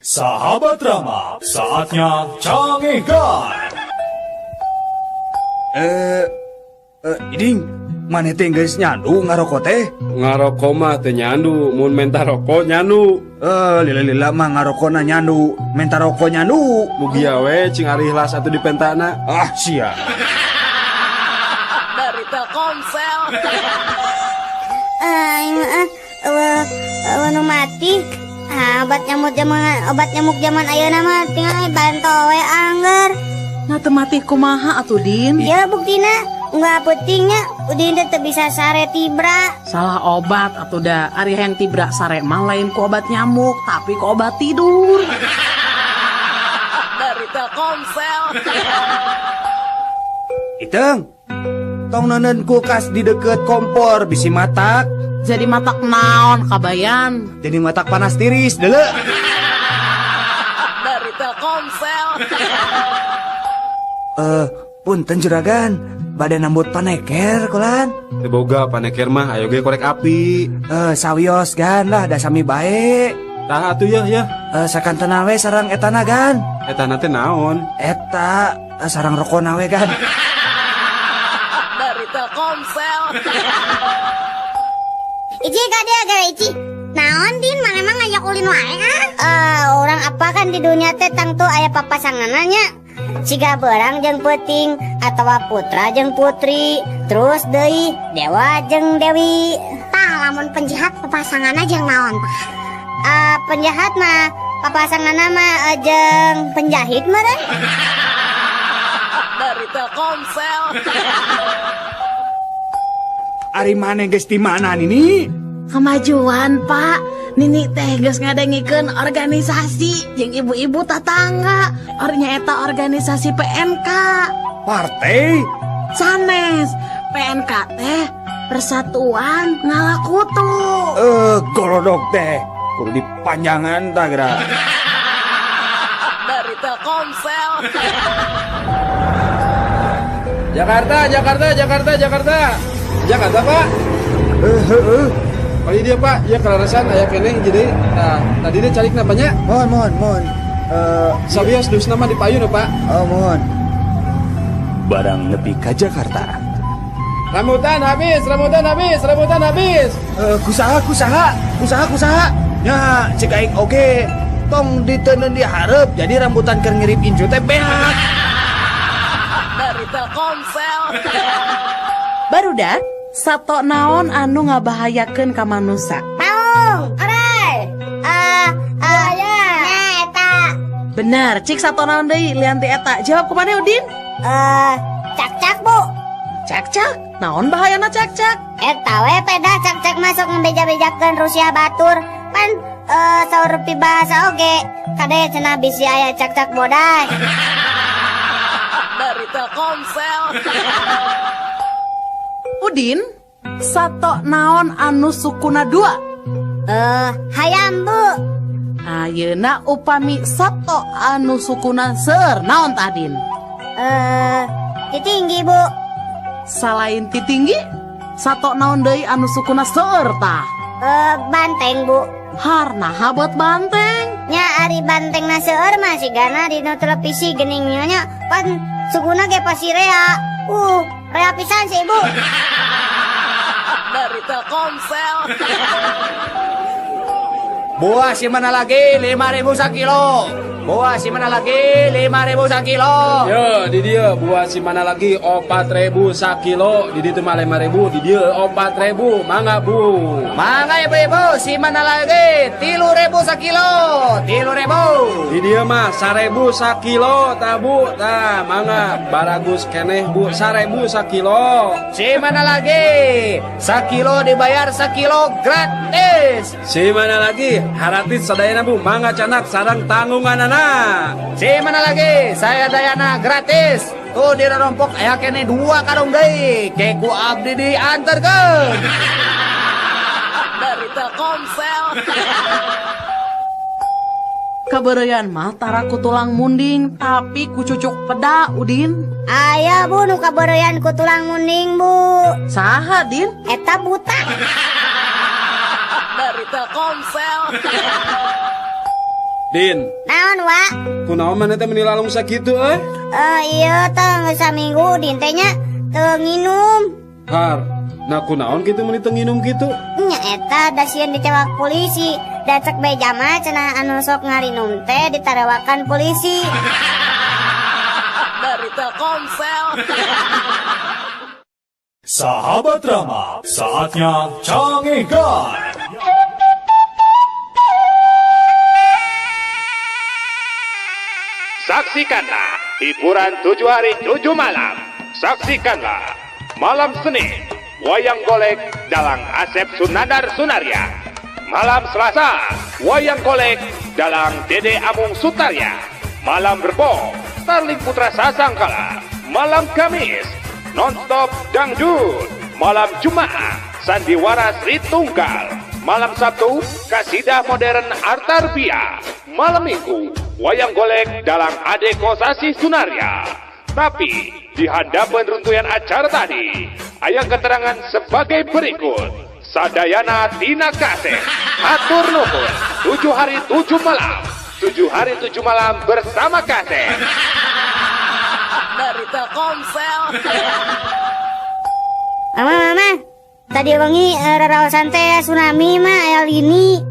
Speaker 3: Sahabat Rama, saatnya cangehkan. Iding, maneh teh geus nyandu ngarokok teh?
Speaker 5: Ngarokok mah teu nyandu, mun menta rokok nyandu.
Speaker 3: Lila mah ngarokokna nyandu, menta rokok nyandu.
Speaker 5: Mugi we cing ari ihlas atuh dipentana.
Speaker 3: Ah, sia.
Speaker 1: Dari Telkomsel.
Speaker 7: Nu mati. Obat nyamuk zaman ayeuna mah tinggal bantu we angger.
Speaker 1: Nah temati kumaha atuh Din?
Speaker 7: Ya buktina nggak pentingnya Udin teh bisa sare tibra.
Speaker 1: Salah obat atuh da. Ari yang tibra sare mah lain ku obat nyamuk, tapi ku obat tidur. Dari Telkomsel.
Speaker 3: Iteng, tong nanen kulkas di deket kompor bisi matak.
Speaker 1: Jadi matak naon kabayan?
Speaker 3: Jadi matak panas tiris deuleu.
Speaker 1: Dari Telkomsel.
Speaker 3: Punten juragan, bade nambut paneker kulan.
Speaker 5: Teu boga paneker mah ayo ge korek api.
Speaker 3: Sawios gan lah da sami bae.
Speaker 5: Tah atuh ya.
Speaker 3: Sakantena we sareng etana gan.
Speaker 5: Etana teh naon?
Speaker 3: Eta sareng rokona we gan.
Speaker 1: Dari Telkomsel.
Speaker 7: Iji gade gara Iji. Naon Din mana emang ngajak ulin wae orang apa kan di dunia teh tang tuh aya papasanganna nya. Siga beurang jeung peuting atawa putra jeung putri, terus deui dewa jeung dewi. Tah lamun penjahat papasanganna jeung naon tah? Penjahat mah papasanganna mah jeung penjahit meureun.
Speaker 1: Dari Telkomsel.
Speaker 3: Ari maneh geus di mana ini?
Speaker 1: Kemajuan Pak. Nini teh geus ngadengikeun organisasi jeung ibu-ibu tetangga. Ornya eta organisasi PNK.
Speaker 3: Partai?
Speaker 1: Sanes. PNK teh Persatuan Ngalakutu.
Speaker 3: Golodok teh. Kudu dipanjangan tah geura.
Speaker 1: Dari Telkomsel.
Speaker 5: Jakarta Pak. Oh dia Pak, ya kelarasan aya keneh jadi. Nah, tadi dia calik namanya.
Speaker 3: Mohon.
Speaker 5: Sabios dus nama di payun Pak.
Speaker 3: Oh, mohon. Barang nepi ka Jakarta.
Speaker 5: Rambutan habis.
Speaker 3: Kusaha. Nya cek aing oge. Tong diteuneun di hareup jadi rambutan keur ngirip inju teh beak.
Speaker 1: Dari Telkomsel. Barudak sato naon anu ngabahayakeun ka manusa?
Speaker 7: Paung, orai. Ya eta.
Speaker 1: Benar, cik sato naon deui lian ti eta. Jawab kumaneh Udin?
Speaker 7: Cak-cak Bu.
Speaker 1: Cak-cak. Naon bahayana cak-cak?
Speaker 7: Eta we peda cak-cak masuk ngebeja-bejakeun Rusia batur. Pan saur bahasa oge. Kade cenah bisi aya cak-cak bodai.
Speaker 1: Dari Dari Telkomsel. Udin, sato naon anu sukuna 2?
Speaker 7: Hayam Bu.
Speaker 1: Ayeuna upami sato anu sukuna seueur naon tadin?
Speaker 7: Titinggi Bu.
Speaker 1: Salain titinggi, sato naon deui anu sukuna seueur tah?
Speaker 7: Banteng Bu.
Speaker 1: Harna habot banteng.
Speaker 7: Nya ari banteng na seueur mah sigana dina televisi geningnya nya pan sukuna ge pasti rea. Rea pisan sih Bu.
Speaker 1: Dari Telkomsel.
Speaker 2: Buah si mana lagi 5.000 sakilo. Buah si mana lagi 5.000 sakilo.
Speaker 5: Ya, di dia buah si mana lagi 4.000 sakilo, di ditu mah 5.000, di dia 4.000. Mangga Bu.
Speaker 2: Mangga ibu-ibu si mana lagi 3.000 sakilo. 3.000.
Speaker 5: Di dia mah 1.000 sakilo, tah Bu. Tah, mangga baragus keneh Bu, 1.000 sakilo.
Speaker 2: Si mana lagi sakilo dibayar sakilo gratis.
Speaker 5: Si mana lagi haratis sadayana Bu, mangga canak sarang tanggungan anak.
Speaker 2: Si mana lagi saya dayana gratis. Tuh di rompok aya kene 2 karung deui. Keku abdi dianterkeun.
Speaker 1: Dari Telkomsel. Kabereyan mah tara ku tulang munding tapi ku cucuk peda Udin.
Speaker 7: Aya Bu nu kabereyan ku tulang munding Bu.
Speaker 1: Saha Din?
Speaker 7: Eta buta.
Speaker 1: Dari Telkomsel.
Speaker 5: Din,
Speaker 7: Naon Wa?
Speaker 5: kunaon maneh teh meuni lalung sakitu
Speaker 7: Iya teh geus saminggu Din teh nya teu nginum.
Speaker 5: Har, nah kunaon kitu meuni teu nginum kitu?
Speaker 7: Nya eta da sieun dicewak polisi. Da cek beja mah cenah anu sok ngarinum teh ditarewakan polisi.
Speaker 1: Dari Telkomsel.
Speaker 3: Sahabat Rama, saatnya Cangegan.
Speaker 13: Saksikanlah hiburan 7 hari 7 malam. Saksikanlah malam Senin wayang golek dalang Asep Sunandar Sunaria. Malam Selasa wayang golek dalang Dede Amung Sutarya. Malam Rebo Starling Putra Sasangkala. Malam Kamis nonstop dangdut. Malam Jumat sandiwara Sri Tunggal. Malam Sabtu kasidah modern Artarbia. Malam Minggu wayang golek dalang Ade Kosasi Sunaria. Tapi di hadapan runtuyan acara tadi aya keterangan sebagai berikut. Sadayana tina kaset atur nuhun 7 hari 7 malam. 7 hari 7 malam bersama kaset.
Speaker 1: Dari Telkomsel.
Speaker 7: Mama, tadi wengi raraosan teh tsunami mah aya lini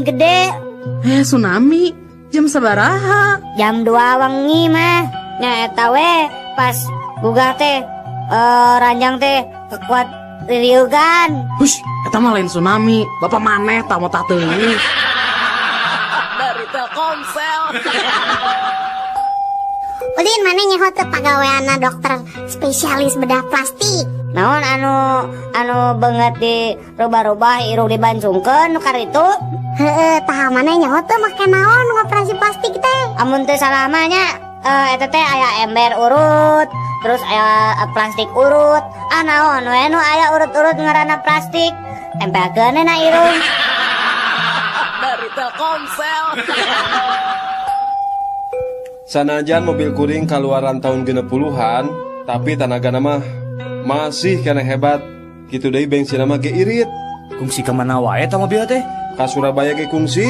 Speaker 7: gede.
Speaker 1: Tsunami jam sabaraha?
Speaker 7: Jam 2 wengi mah. Nya eta we pas gugah teh ranjang teh kekuat ririugan.
Speaker 1: Hush, eta mah lain tsunami. Bapak maneh tamu tah teuing. Dari Telkomsel.
Speaker 7: Udin mana nyaho teu pagaweana dokter spesialis bedah plastik. Naon anu banget di rubah-rubah irung dibancungkeun nu karitu? Heeh, tah mana nyaho teu make naon ngoperasi plastik teh? Amun teu salah mah nya eta teh aya ember urut, terus aya plastik urut. Naon we nu aya urut-urut ngaranna plastik? Tempelkeun na irung.
Speaker 1: Dari Telkomsel.
Speaker 5: Sanajan mobil kuring kaluaran tahun 60-an, tapi tanagana mah masih kena hebat. Kitu deui bensin mah ge irit.
Speaker 2: Kungsi ke mana wae ta mobil teh?
Speaker 5: Ka Surabaya ge kungsi.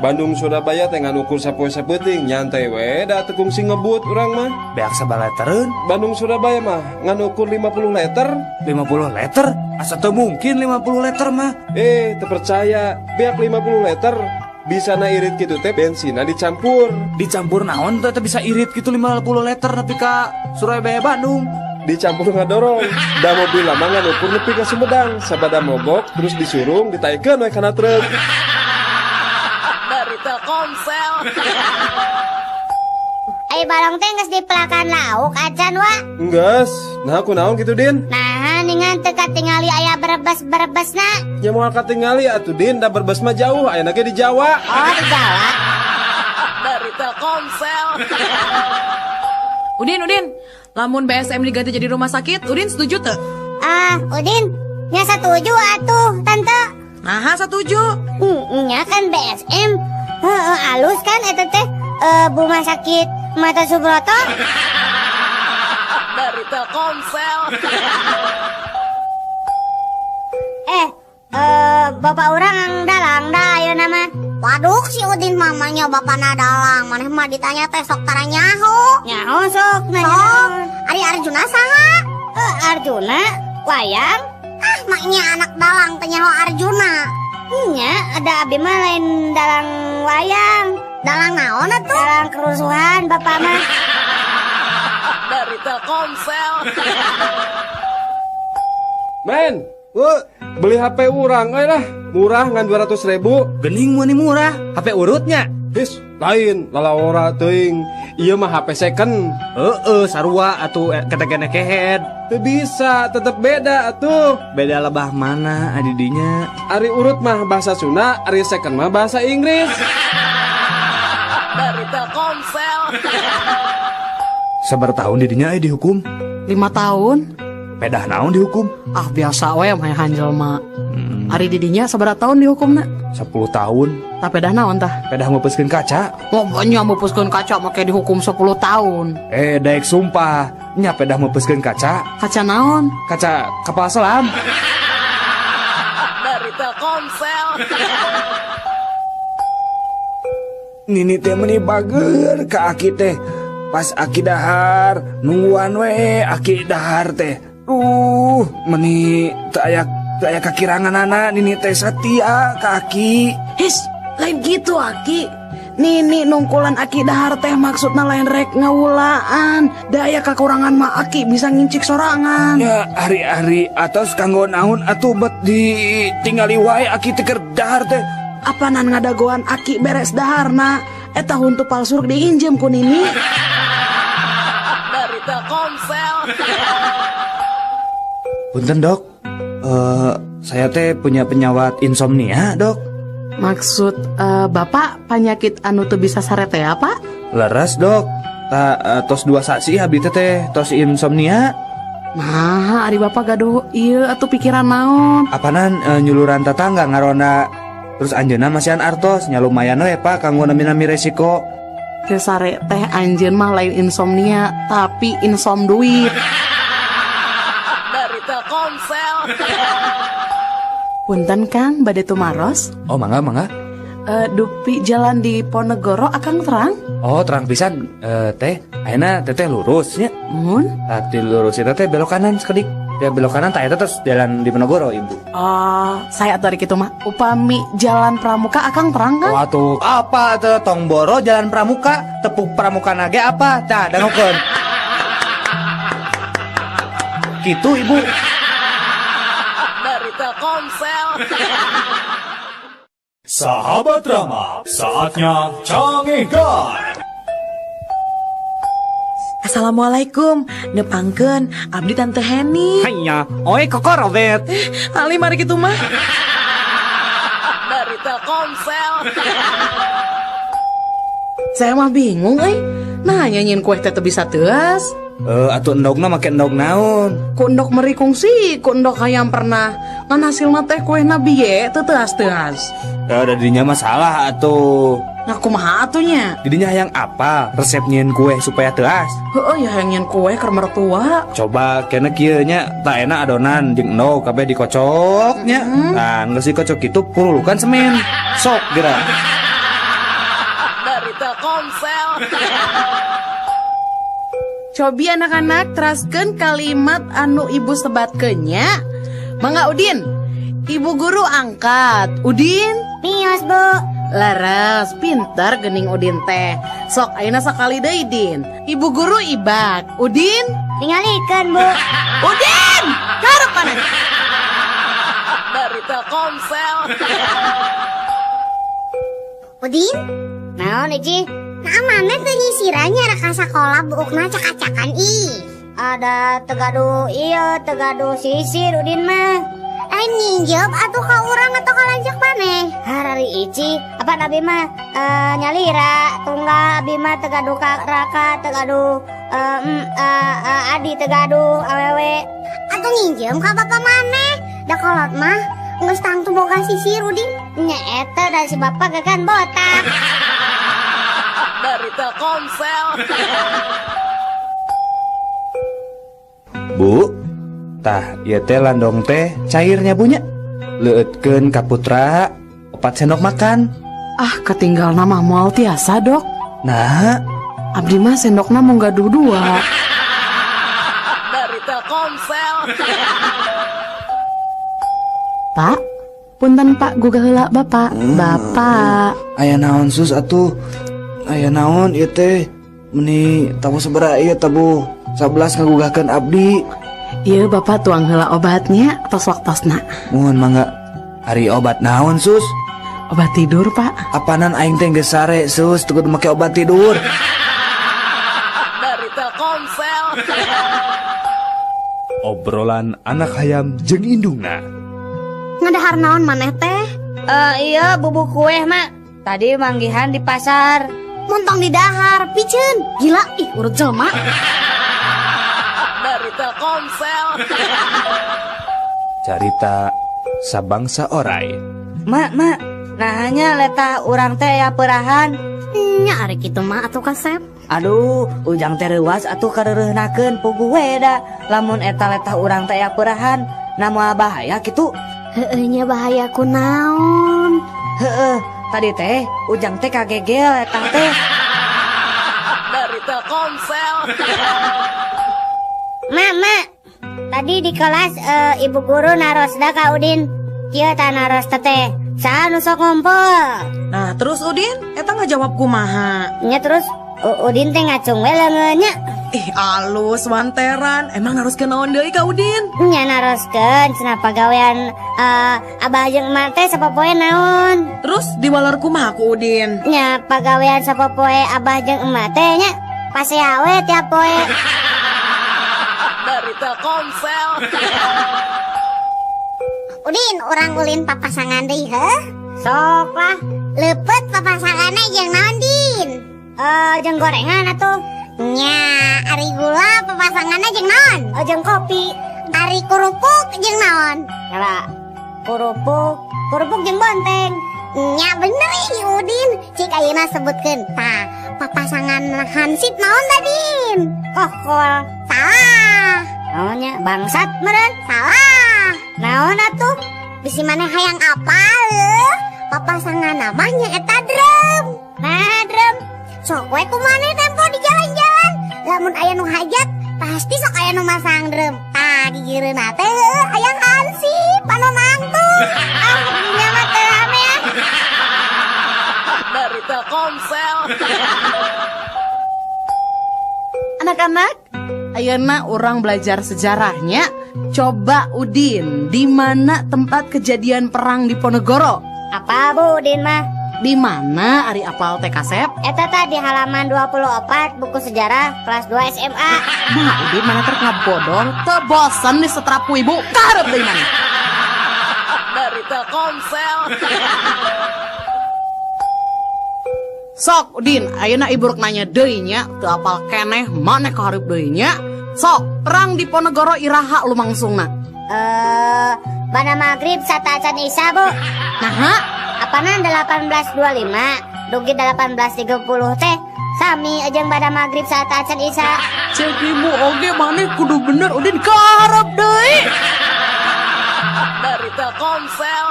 Speaker 5: Bandung Surabaya teh ngan ukur sapoe sapeuting, nyantai we da teu kungsi ngebut urang mah.
Speaker 2: Beak sabaletereun.
Speaker 5: Bandung Surabaya mah ngan ukur 50 liter.
Speaker 2: 50 liter? Asa teu mungkin 50 liter mah.
Speaker 5: Teu percaya, beak 50 liter. Bisa na irit gitu teh bensinna dicampur.
Speaker 2: Dicampur naon teh bisa irit gitu 50 liter nepi ka Surabaya Bandung.
Speaker 5: Dicampur ngadorong. Da mobil lama nganukur nepi ka Sumedang. Sabada mogok terus disurung ditaikeun we kana truk.
Speaker 1: Dari Telkomsel.
Speaker 7: Ai barang teh geus dipelakan lauk acan wa.
Speaker 5: Enggeus. Nah kunaon kitu Din?
Speaker 7: Nah ningan teu katingali aya berebes-berebesna.
Speaker 5: Nya moal katingali atuh Din, da berbes mah jauh, aya ge di Jawa.
Speaker 7: Oh di Jawa.
Speaker 1: Dari Telkomsel. Udin,
Speaker 14: Lamun BSM diganti jadi rumah sakit, Udin setuju tuh?
Speaker 7: Udin, nya setuju atuh, Tante.
Speaker 14: Nah, setuju.
Speaker 7: Nya kan BSM. Alus kan eta teh rumah sakit Mata Subroto.
Speaker 14: Dari Telkomsel.
Speaker 7: Bapak orang dalang dah ayo nama. Waduh si Udin mamanya bapakna dalang. Maneh mah ditanya teh sok tara nyaho. Nyaho sok sok. Ari Arjuna saha? Arjuna wayang. Maknya anak dalang teh nyaho Arjuna. Nya ada abi mah lain dalang wayang. Dalang naon atuh? Dalang kerusuhan bapak mah.
Speaker 14: Dari Telkomsel.
Speaker 11: Men, beli HP urang lah. Murah ngan 200.000.
Speaker 2: Gening mah murah. HP urutnya.
Speaker 11: His, lain lalawora teuing. Ieu mah HP second.
Speaker 2: Sarua atuh ketekene kehead.
Speaker 11: Teu bisa, tetep beda atuh.
Speaker 2: Beda lebah mana adidinya?
Speaker 11: Ari urut mah bahasa Sunda, ari second mah bahasa Inggris.
Speaker 14: Dari Telkomsel.
Speaker 2: Sabar tahun didinya dihukum
Speaker 1: 5 tahun.
Speaker 2: Pedah naon dihukum?
Speaker 1: Biasa we mah hanjel mah. Ari didinya sabaraha tahun dihukumna?
Speaker 2: 10 tahun.
Speaker 1: Tah pedah naon tah?
Speaker 2: Pedah mepeskeun kaca.
Speaker 1: Nya mepeskeun kaca make dihukum 10 tahun.
Speaker 2: Daek sumpah, nya pedah mepeskeun kaca.
Speaker 1: Kaca naon?
Speaker 2: Kaca kapal selam.
Speaker 14: Dari Telkomsel.
Speaker 5: Nini teh meni bager ka Aki teh. Pas Aki dahar, nungguan we Aki dahar teh. Meni teu aya kakirangan anak Nini teh satia ka Aki.
Speaker 1: His, lain gitu Aki. Nini nungkulan Aki dahar teh maksudna lain rek ngawulaan. Daya kakurangan mah Aki bisa ngincik sorangan.
Speaker 5: Ya hari-hari atos kanggo naon atuh bet ditinggali wae Aki teh keur dahar teh.
Speaker 1: Apanan ngadagoan Aki beres daharna. Eta huntu palsu diinjem ku Nini.
Speaker 14: Dari Telkomsel.
Speaker 2: Punten dok, saya teh punya penyawat insomnia dok.
Speaker 1: Maksud bapak penyakit anu teu bisa sarete apa?
Speaker 2: Leres dok, tos 2 saksi habis teh tos insomnia.
Speaker 1: Nah, ari bapak gaduh ieu atuh pikiran naon?
Speaker 2: Apanan nyuluran tetangga ngarona. Terus anjeunna masihan artos nya lumayan we Pak kanggo nami resiko.
Speaker 1: Teu sare teh anjeun mah lain insomnia, tapi insom duit.
Speaker 14: Dari Telkomsel.
Speaker 1: Punten Kang, bade tumaros?
Speaker 2: Oh mangga.
Speaker 1: Dupi jalan di Ponegoro akang terang?
Speaker 2: Oh terang pisan. Teh ayeuna teteh lurus nya.
Speaker 1: Mun?
Speaker 2: Tadi lurus eta teh belok kanan sekedik. Ya belok kanan tak eta terus jalan di Ponegoro ibu.
Speaker 1: Saya dari kitu mah. Upami jalan Pramuka akang terang kan?
Speaker 2: Waduh, apa teh tong boro jalan Pramuka, tepuk Pramuka nage apa? Tah, dangukeun. Gitu ibu.
Speaker 14: Dari Telkomsel.
Speaker 3: Sahabat Rama, saatnya cangehkan.
Speaker 14: Assalamualaikum, nepangkeun abdi Tante Heni.
Speaker 2: Hanya, oe kokorobet.
Speaker 14: Ali mari kitu mah. Dari Telkomsel.
Speaker 1: Saya mah bingung Nah nyanyiin kue teh bisa teas.
Speaker 2: Atuh endogna make endog naon?
Speaker 1: Ku endog meri kungsi, ku endog hayang pernah ngan hasilna teh kue nabi ye teu teas-teas.
Speaker 2: Da didinya masalah atuh.
Speaker 1: Nah kumaha atunya?
Speaker 2: Didinya hayang apa? Resep nyieun kue supaya teas.
Speaker 1: Heueuh ya hayang nyieun kue keur mertua.
Speaker 2: Coba kena kieu nya tak enak adonan jeung endog kabeh dikocok nya. Nah, geus dikocok kitu purulukan semen. Sok geura.
Speaker 14: Dari Telkomsel.
Speaker 1: Cobi anak-anak teraskeun kalimat anu ibu sebatkeun nya. Mangga Udin. Ibu guru angkat. Udin?
Speaker 7: Pios, Bu.
Speaker 1: Laras, pintar gening Udin teh. Sok ayeuna sakali deui Din. Ibu guru ibak. Udin?
Speaker 7: Tingalikeun, Bu.
Speaker 1: Udin! Karep maneh.
Speaker 14: Dari Telkomsel.
Speaker 7: Udin? Naon Iji? Nah mana tuh nyisirannya raka sakola buukna cak-cakan ih. Ada tegadu iya, tegadu sisir Udin mah. lain nyinjep atau ka urang atau ka lanjak maneh? Harari ici, apa nabi mah nyalira, tunggal abi mah tegaduh raka, tegaduh adi tegaduh awewe. Atuh nginjem ka bapak maneh? Da kolot mah geus tangtu boga sisir Udin. Nya eta da si bapak gagan botak.
Speaker 14: Dari Telkomsel.
Speaker 2: Bu, tah ieu teh landong teh cairnya bunya. Leueutkeun ka putra 4 sendok makan.
Speaker 1: Ah, ketinggal nama moal tiasa, Dok.
Speaker 2: Nah,
Speaker 1: abdi mah sendokna mau gaduh 2.
Speaker 14: Dari Telkomsel.
Speaker 1: Pak, punten Pak gugah heula Bapak. Bapak.
Speaker 2: aya naon sus atuh? Aya naon ieu teh? Meni tabu sabaraha ieu tabu 11 ngagugahkeun abdi.
Speaker 1: Ieu Bapak tuang heula obatnya tos waktosna.
Speaker 2: Mohon mangga. Ari obat naon sus?
Speaker 1: Obat tidur Pak.
Speaker 2: Apanan aing teh geus sare sus teu kudu make obat tidur.
Speaker 14: Dari Telkomsel.
Speaker 3: Obrolan anak hayam jeung indungna.
Speaker 7: Ngadahar naon maneh teh?
Speaker 9: Iya bubuk kue mak. Tadi manggihan di pasar.
Speaker 7: Montong di dahar, piceun. Gila, ih urut jelema.
Speaker 14: Dari Telkomsel.
Speaker 3: Carita sabangsa oray.
Speaker 9: Mak, nah hanya letah urang teh ya perahan.
Speaker 7: Nya ari kitu mah atuh kasep.
Speaker 9: Aduh, ujang teh reuwas atuh kareureuhnakeun puguh we da. Lamun eta letah urang teh ya perahan, namoal bahaya kitu.
Speaker 7: Heueuh nya bahaya kunaon?
Speaker 9: Heueuh, tadi teh ujang teh kagegel eta teh.
Speaker 14: Dari Telkomsel.
Speaker 7: Mak, tadi di kelas ibu guru narosda ka Udin. Kieu tah naros teh. Saha nu sok ngumpul?
Speaker 14: Nah, terus Udin, eta ngajawab kumaha?
Speaker 7: Nya terus Udin teh ngacung we leungeunnya.
Speaker 14: Ih, alus wanteran. Emang naroskeun naon deui ka Udin?
Speaker 7: Nya naroskeun cenah pagawean abah jeung emak teh sapopoe naon?
Speaker 14: Terus diwalar kumaha ku Udin?
Speaker 7: Nya pagawean sapopoe abah jeung emak teh nya pasea we tiap poe.
Speaker 14: Dari Telkomsel.
Speaker 7: Udin, orang ulin papasangan deui heuh. Sok lah, leupet papasanganna jeung naon Din? Jeung gorengan atuh. Nya, ari gula papasanganna jeung naon? Jeung kopi. Ari kurupuk jeung naon? Kala kurupuk jeung bonteng. Nya bener ih Udin, cik ayeuna sebutkeun. Tah, papasangan hansip naon Din? Kokol. Salah. Naonnya bangsat meureun? Salah. Naon atuh? Bisi maneh hayang apal? Papasangan namanya eta drum. Nah, drum. Sok we kumaneh tempo di jalan-jalan. Lamun aya nu hajat, pasti sok aya nu masang drum. Tah, gigireunna teh hayang hansip anu nangtung. Nya mah teu rame ya.
Speaker 14: Dari Telkomsel.
Speaker 1: Anak-anak, ayeuna orang belajar sejarahnya. Coba Udin, di mana tempat kejadian perang di Ponegoro?
Speaker 7: Apa Bu Udin mah?
Speaker 1: Di mana Ari apal teh kasep?
Speaker 7: Eta tah di halaman 24 buku sejarah kelas 2 SMA.
Speaker 1: Nah, Udin mana terkena bodol, teu bosan di setrapu ibu, karep deui mana?
Speaker 14: Dari Telkomsel.
Speaker 1: Sok Udin, ayeuna ibu rek nanya deui nya, teu apal keneh maneh kahareup deui nya. Sok, perang di Ponegoro iraha lumangsungna?
Speaker 7: Pada maghrib sata acan isya Bu.
Speaker 1: Naha?
Speaker 7: Apana 1825 dugi 1830 teh sami jeung pada maghrib saat acan isya.
Speaker 1: Cek ibu oge maneh kudu bener Udin kahareup deui.
Speaker 14: Dari Telkomsel.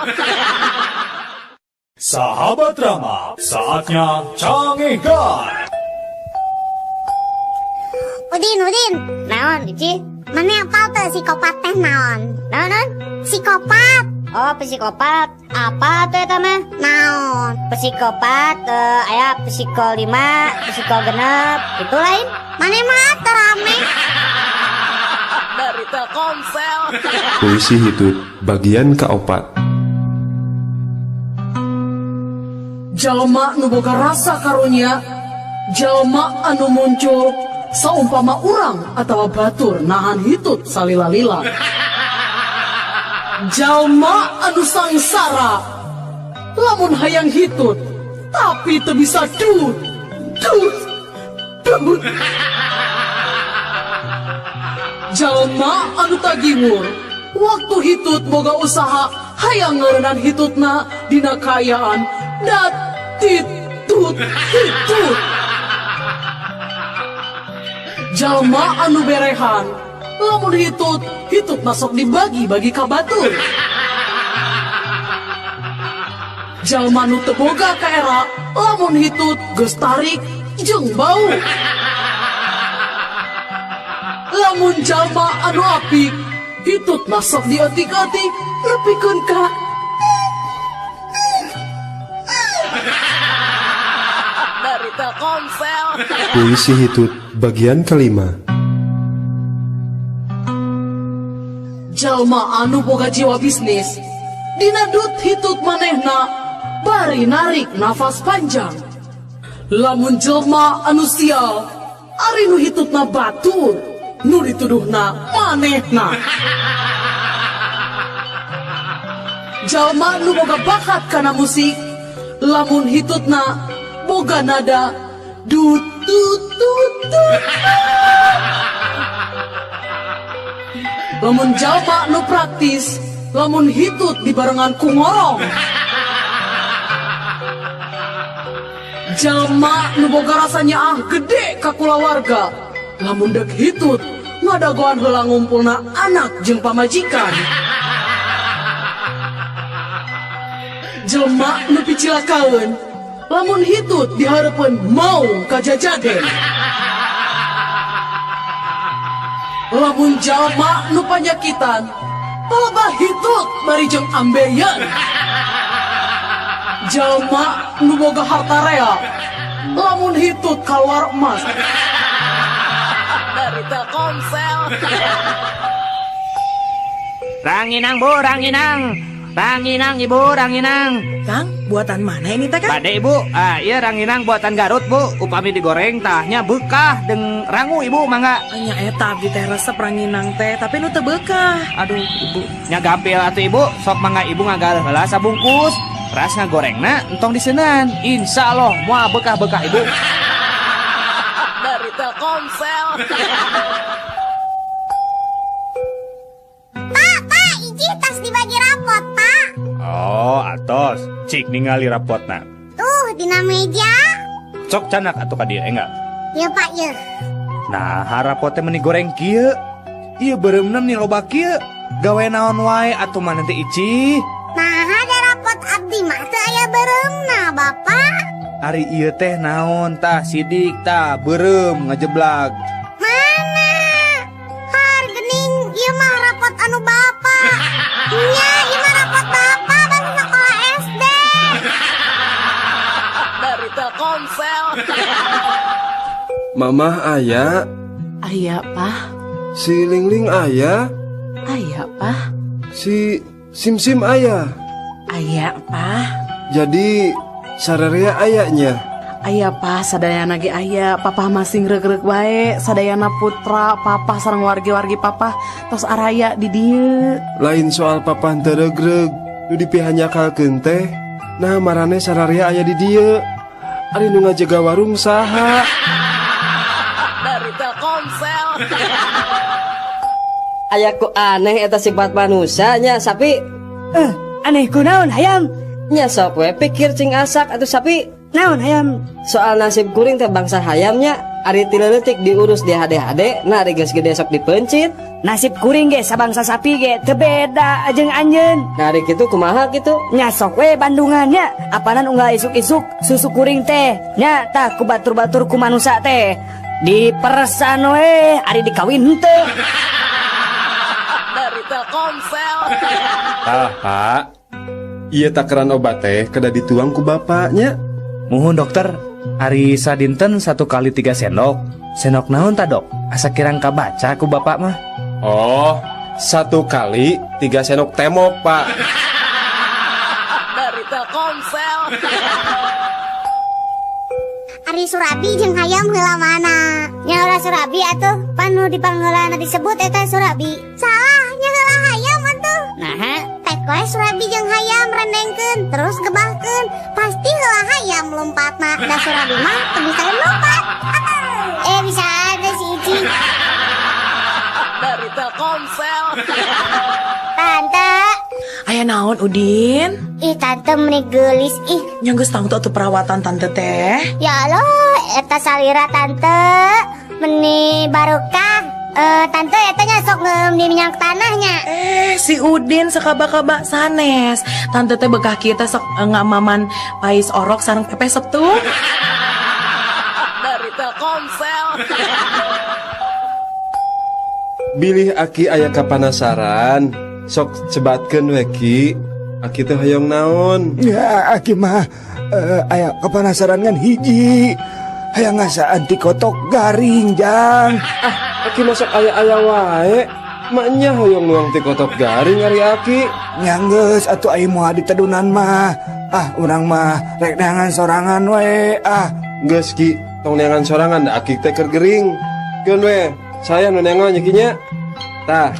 Speaker 3: Sahabat Rama, saatnya Cangegan.
Speaker 7: Udin, naon Ici? Mana apal teh psikopat teh naon? Naon? Psikopat. Oh, psikopat. Apa tuh eta mah? Naon? Psikopat aya psiko 5, psiko 6, itu lain. Mana mah terame.
Speaker 14: Dari Telkomsel.
Speaker 15: Puisi hidup bagian keopat.
Speaker 1: Jalma nu boga rasa karunya, jalma anu muncul saumpama urang atawa batur nahan hitut salila-lila. Jalma anu sangsara lamun hayang hitut tapi teu bisa dut. Jalma anu tagimur waktu hitut boga usaha hayang ngeureunaan hitutna dina kayaan da titut. Jalma anu berehan lamun hitut masuk dibagi-bagi ka batur. Jalma nu teu boga ka era lamun hitut geus tarik jeung bau. Lamun jalma anu apik hitut masuk diotik-otik nepikeun ka dari Telkomsel.
Speaker 15: Puisi Hitut bagian kelima.
Speaker 1: Jalma anu boga jiwa bisnis dina dut hitut manehna bari narik nafas panjang. Lamun jelma anu sial ari nu hitutna batur nu dituduhna manehna. Jalma nu boga bakat kana musik lamun hitutna boga nada dut tut tut tut. Lamun jalma nu praktis lamun hitut dibarengan ku ngorong. Jalma nu boga rasanya gede ka kulawarga lamun dek hitut ngadagoan heula ngumpulna anak jeung pamajikan. Jelma nu picilakaeun lamun hitut dihareupeun mau ka jajaden. Lamun jalma nu panyakitan loba hitut bari jeung ambeien. Jalma nu boga harta rea lamun hitut kaluar emas dari Telkomsel.
Speaker 12: Ranginang bu, ranginang ibu, ranginang.
Speaker 14: Kang, buatan mana ini teh Kang?
Speaker 12: Bade ibu, iya ranginang buatan Garut bu. Upami digoreng tahnya bekah deng rangu ibu mangga.
Speaker 14: Nya eta abdi teh resep ranginang teh, tapi nu teu bekah.
Speaker 12: Aduh ibu, nya gampil atuh ibu. Sok mangga ibu ngagaleh heula sabungkus. Ras ngagorengna entong diseunan. Insyaallah moal bekah-bekah ibu.
Speaker 1: Dari Telkomsel.
Speaker 7: Pak, iji tas dibagi rapot, Pak.
Speaker 3: Oh, atos. Cik ningali rapotna.
Speaker 7: Tuh, dina meja.
Speaker 3: Cok canak atuh ka dieu enggak?
Speaker 7: Ya, Pak, ya.
Speaker 3: Nah, harapotnya meni goreng kieu. Ieu beureumna nih loba kieu. Gawe naon wae atuh mah nanti ici.
Speaker 7: Nah, ada rapot abdi mah teu aya beureumna, Bapak.
Speaker 3: Ari ieu teh naon tah sidik tah beureum ngajeblak.
Speaker 7: Mana? Hargening ieu mah rapot anu Bapak. Nya, ieu mah rapot Bapak bangsa sekolah SD.
Speaker 1: Dari Telkomsel.
Speaker 15: Mamah aya,
Speaker 1: Aya, Pah.
Speaker 15: si Lingling aya,
Speaker 1: Aya, Pah.
Speaker 15: si Simsim aya.
Speaker 1: Aya, Pah.
Speaker 15: Jadi sararea ayanya.
Speaker 1: Aya, Pah, sadayana ge aya. Papa masing regreg bae. Sadayana putra papa sareng wargi-wargi papa tos araya di dieu.
Speaker 15: Lain soal papa teu regreg, nu dipihanyakalkeun teh. Nah marane sararea aya di dieu. Ari nu ngajaga warung saha?
Speaker 1: Dari Telkomsel.
Speaker 16: Aya ku aneh eta sifat manusia nya sapi.
Speaker 8: Aneh kunaon hayam?
Speaker 16: Nya sok we pikir cing asak atuh sapi.
Speaker 8: Naon hayam?
Speaker 16: Soal nasib kuring teh bangsa hayamnya ari ti leutik diurus di hade-hade, nah ari geus gede sok dipencit.
Speaker 8: Nasib kuring ge sabangsa sapi ge teu beda jeung anjeun.
Speaker 16: Nah ari kitu kumaha kitu?
Speaker 8: Nya sok we Bandungannya, apanan unggal isuk-isuk susu kuring teh. Nya tah ku batur-batur ku manusia teh. Diperesan we ari dikawin henteu.
Speaker 1: Dari Telkomsel.
Speaker 15: Pak. Ieu takaran obat teh kada dituang ku bapaknya.
Speaker 2: Muhun dokter, ari sadinten 1 kali 3 sendok. Sendok naon ta dok? Asa kirang kabaca ku bapak mah.
Speaker 15: Oh, 1 kali 3 sendok temok pak.
Speaker 1: Dari Telkomsel.
Speaker 7: Ari Surabi jeung hayam heula mana? Nya heula Surabi atuh, panu dipanggeulana disebut eta Surabi. Salah, nya heula hayam atuh.
Speaker 9: Nah,
Speaker 7: Koe Surabi jeung hayam rendengkeun terus gebahkeun. Pasti heula hayam lompatna. Da Surabi mah teu bisa lompat. Bisa ada si Ici.
Speaker 1: Dari Telkomsel.
Speaker 7: Tante.
Speaker 14: Aya naon Udin?
Speaker 7: Ih tante meuni geulis ih.
Speaker 14: Nya geus tangtu atuh perawatan tante teh.
Speaker 7: Ya Allah, eta salira tante. Meuni barokah. Tante eta nya sok di minyak tanahnya.
Speaker 14: Si Udin sekaba-kaba sanes. Tante teh bekah kita sok ngamaman pais orok sareng pepesep tuh.
Speaker 1: Dari Telkomsel.
Speaker 15: Bilih Aki aya kapanasaran, sok cebatkeun we Ki. Aki teh hoyong naon?
Speaker 6: Ya Aki mah aya kapanasaran kan hiji. Hayang ngasaan ti kotok garing jang.
Speaker 15: Aki masuk aya-aya wae. Maknya hoyong nuang ti kotok garing ari Aki.
Speaker 6: Nyanggeus atuh ai moal ditedunan mah. Urang mah rek neangan sorangan we.
Speaker 15: Geus Ki, tong neangan sorangan da Aki teh keur gering. Keun we, saya nu neangan nya Ki nya. Tah,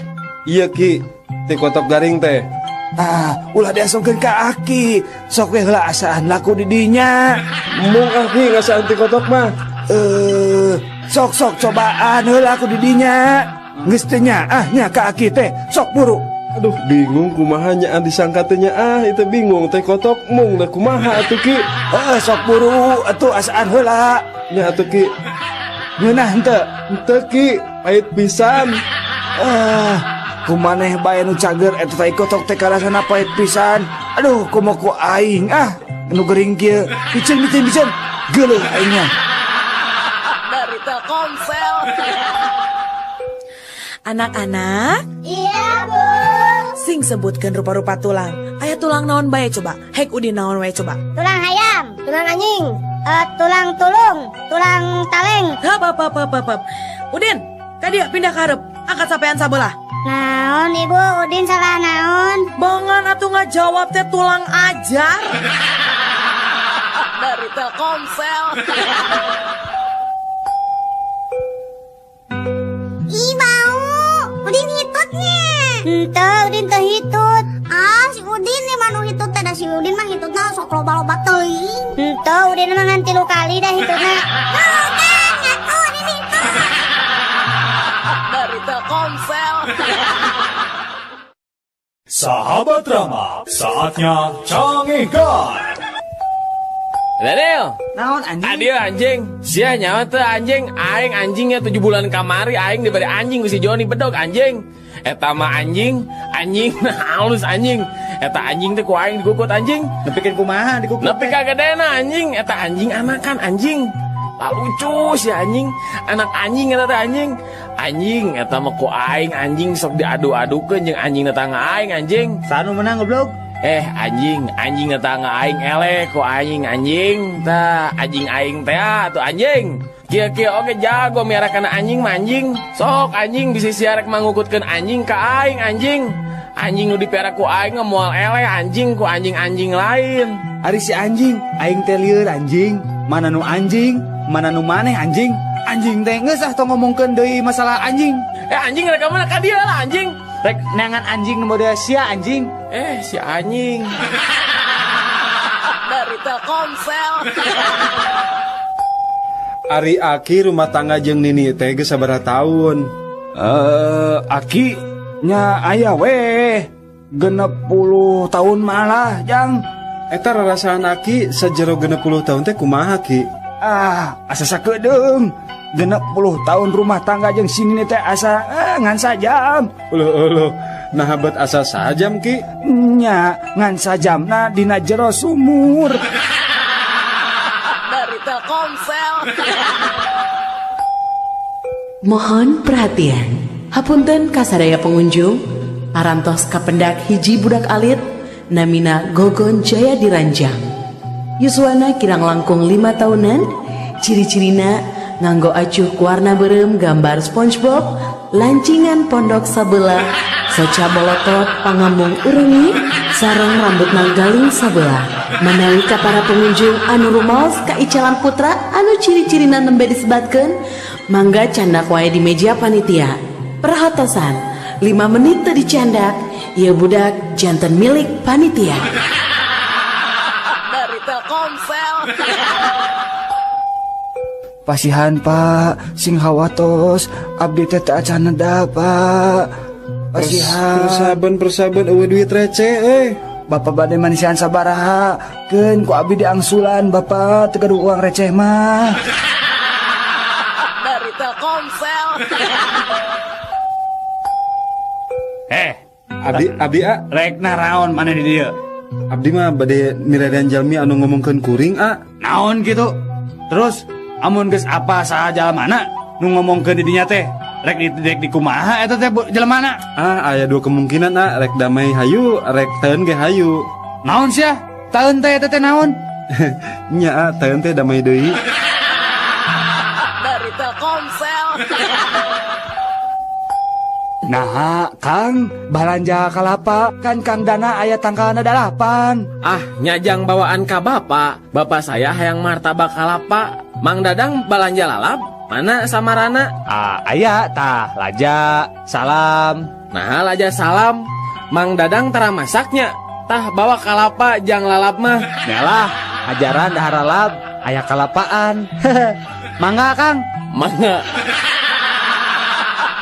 Speaker 15: iya Ki, ti kotok garing teh.
Speaker 6: Ulah diasungkeun ka Aki. Sok we heula asaan laku di dinya.
Speaker 15: Mung Aki ngasaan ti kotok mah.
Speaker 6: Sok cobaan heula aku di dinya. Geus teh nya nya ka Aki teh. Sok buru.
Speaker 15: Aduh, bingung kumaha nyaan disangka teh nya itu bingung teh kotok mung da kumaha atuh Ki.
Speaker 6: Sok buru atuh asaan heula.
Speaker 15: Nya atuh Ki.
Speaker 6: Ngeunah henteu?
Speaker 15: Henteu Ki, pait pisan.
Speaker 6: Kumaneh bae nu cager eta teh kotok teh karasana pait pisan. Aduh, kumaha ku aing nu gering kieu. Bicen. Geuleuh aingnya.
Speaker 1: Dari Telkomsel. Anak-anak.
Speaker 7: Iya, Bu.
Speaker 14: Sing sebutkeun rupa-rupa tulang. Aya tulang naon bae coba? Hek Udin naon wae coba?
Speaker 7: Tulang hayam, tulang anjing, tulang tulung, tulang taleng.
Speaker 14: Hap. Udin, ka dieu pindah ka hareup. Angkat sapean sabelah.
Speaker 7: Naon Ibu, Udin salah naon?
Speaker 14: Bongan atuh ngajawab teh tulang ajar. Dari Telkomsel.
Speaker 7: Ih bau, Udin hitutnya. Henteu, Udin teh hitut. Si Udin nih manu hitut teh da si Udin mah hitutna sok loba-loba teuing. Henteu, Udin mah ngan 3 kali dah hitutna. Ngaku Udin hitut.
Speaker 1: Dari Telkomsel.
Speaker 3: Sahabat Rama, saatnya cangihkan.
Speaker 11: Daniel,
Speaker 8: naon anjing?
Speaker 11: Adio anjing, sia nyawa teh anjing, aing anjingnya 7 bulan kamari aing diberi anjing ku si Joni bedog anjing. Eta mah anjing halus anjing. Eta anjing teh ku aing digukut anjing.
Speaker 2: Nepikeun kumaha digukut?
Speaker 11: Nepi ka gedena anjing, eta anjing anakan anjing. Lucu si anjing, anak anjing eta teh anjing. Anjing eta mah ku aing anjing sok diadu-adukeun jeung anjing tetangga aing anjing.
Speaker 2: Sanu menang goblok?
Speaker 11: Anjing tetangga aing eleh ku anjing tah anjing aing teh atuh anjing. Kieu oge jago miarakeun anjing mah anjing. Sok anjing bisa siarek mangukutkeun anjing ka aing anjing. Anjing nu dipiara ku aing moal eleh anjing ku anjing-anjing lain.
Speaker 2: Ari si anjing, aing teh lieur anjing. Mana nu anjing, mana nu maneh anjing. Anjing teh geus tong ngomongkeun deui masalah anjing.
Speaker 11: Anjing rek mana ka dieu lah anjing.
Speaker 2: Rek neangan anjing nu model sia anjing.
Speaker 11: Si anjing.
Speaker 1: Dari Telkomsel.
Speaker 15: Ari Aki rumah tangga jeung Nini teh geus sabaraha taun?
Speaker 6: Aki nya aya we 60 tahun malah jang.
Speaker 15: Eta rarasaan Aki sajero 60 tahun teh kumaha Ki?
Speaker 6: Asa sakedeung 60 tahun rumah tangga jeung sini teh asa ngan sajam.
Speaker 15: Uluh nah habat asa sajam Ki?
Speaker 6: Nya ngan sajamna dina jero sumur.
Speaker 1: Dari Telkomsel.
Speaker 17: Mohon perhatian. Hapunten kasadaya pengunjung, parantos kapendak hiji budak alit namina Gogon Jaya Diranjang. Yuswana kirang langkung 5 tahunan. Ciri-cirina nganggo acuh warna berem gambar SpongeBob, lancingan pondok sabelah, soca bolotot pangambung urengi, sareng rambut manggaling sabelah. Menawi ka para pengunjung anu rumaos ka icalan putra anu ciri-cirina nembe disebatkeun, mangga candak wae di meja panitia. Perhatosan 5 menit teu dicandak, ia budak jantan milik panitia.
Speaker 14: Dari Telkomsel.
Speaker 2: Pasihan Pak, sing hawatos, abdi teh teu acan neda Pak. Pasihan.
Speaker 5: Persaban eueuh duit receh
Speaker 2: Bapak bade manisian sabaraha, keun ku abdi diangsulan Bapak teu gaduh uang receh mah.
Speaker 14: Dari Telkomsel.
Speaker 5: Abdi
Speaker 2: rek naraon mana di dieu?
Speaker 5: Abdi mah bade mirarean jalmi anu ngomongkeun kuring
Speaker 2: Naon gitu? Terus amun geus apa saha jalemana nu ngomongkeun di dinya teh? Rek di kumaha eta teh jalemana?
Speaker 5: Aya dua kemungkinan rek damai hayu, rek teun ge hayu.
Speaker 2: Naon sia? Taeun teh eta teh naon?
Speaker 5: Nya teun teh damai deui.
Speaker 14: Dari Telkomsel.
Speaker 2: Nah, Kang, balanja kalapa kan Kang Dana aya tangkalna 8.
Speaker 11: Nyajang bawaan ka bapak. Bapak saya hayang martabak kalapa. Mang Dadang balanja lalap. Mana samarana?
Speaker 2: Aya tah laja salam.
Speaker 11: Nah, laja salam. Mang Dadang tara masaknya. Tah bawa kalapa jang lalap mah.
Speaker 2: Nyalah, ajaran dahar lalap aya kalapaan. Mangga Kang.
Speaker 11: Mangga.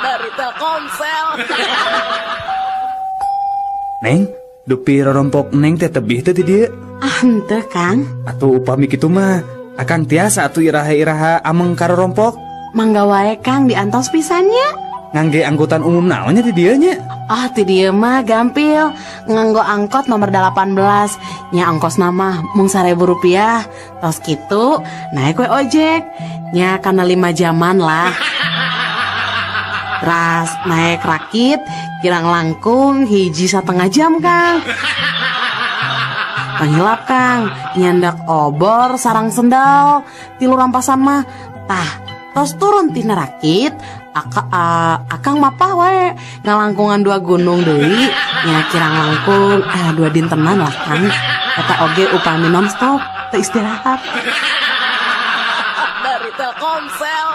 Speaker 14: Dari Telkomsel.
Speaker 2: Neng, dupi rorompok Neng teh tebih teh di dieu.
Speaker 1: Henteu Kang.
Speaker 2: Atuh upami kitu mah, akang tiasa atuh iraha-iraha ameng ka rorompok.
Speaker 1: Mangga wae Kang diantos pisannya.
Speaker 2: Ngangge angkutan umum naonnya di dieu nya?
Speaker 1: Ti dieu mah gampil, nganggo angkot nomor 18. Nya ongkos nama mung Rp1.000. Tos kitu naik we ojek. Nya kana 5 jaman lah. Ras naik rakit kirang langkung 1,5 jam Kang. Panghilap Kang, nyandak obor sarang sendal, tilu rampasan mah. Tah, tos turun tina rakit, akang mapah wae ngalangkungan 2 gunung deui, nya kirang langkung 2 dintenan lah Kang. Eta oge upami nonstop, teu istirahat.
Speaker 14: Dari Telkomsel.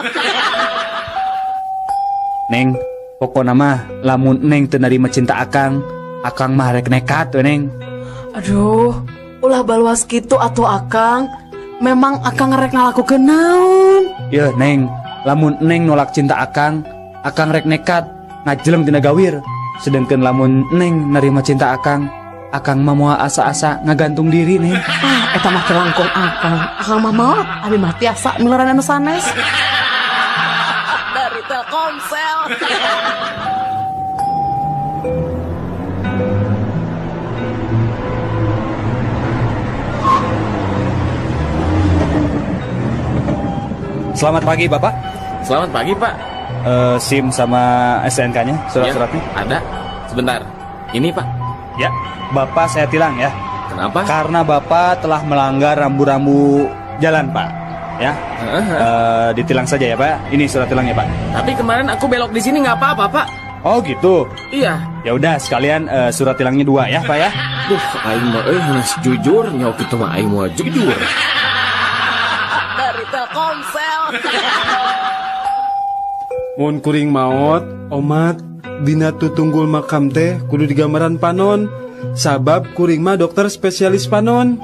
Speaker 2: Neng, pokona mah lamun Neng teu narima cinta akang mah rek nekat we Neng.
Speaker 1: Aduh, ulah baluas kitu atuh Akang. Memang Akang rek ngalakukeun naon?
Speaker 2: Yeuh Neng, lamun Neng nolak cinta akang rek nekat ngajeleng tina gawir. Sedengkeun lamun Neng narima cinta akang mah moal asa-asa ngagantung diri Neng.
Speaker 1: Eta mah langkung Akang mah mau, abi mah tiasa mileran anu sanes.
Speaker 14: Dari Telkomsel.
Speaker 2: Selamat pagi Bapak.
Speaker 11: Selamat pagi Pak.
Speaker 2: SIM sama STNK-nya, surat-suratnya?
Speaker 11: Ya, ada. Sebentar. Ini Pak.
Speaker 2: Ya, Bapak saya tilang ya.
Speaker 11: Kenapa?
Speaker 2: Karena Bapak telah melanggar rambu-rambu jalan Pak. Ya, ditilang saja ya Pak. Ini surat tilangnya Pak.
Speaker 11: Tapi kemarin aku belok di sini nggak apa-apa Pak.
Speaker 2: Oh gitu.
Speaker 11: Iya.
Speaker 2: Ya udah sekalian surat tilangnya 2 ya Pak ya.
Speaker 11: Duh, aing mah harus jujur, nyok itu mah aing mah jujur.
Speaker 14: Dari Telkomsel.
Speaker 5: Mun kuring maot, omat dina tutunggul makam teh kudu digambaran panon. Sabab kuring mah dokter spesialis panon.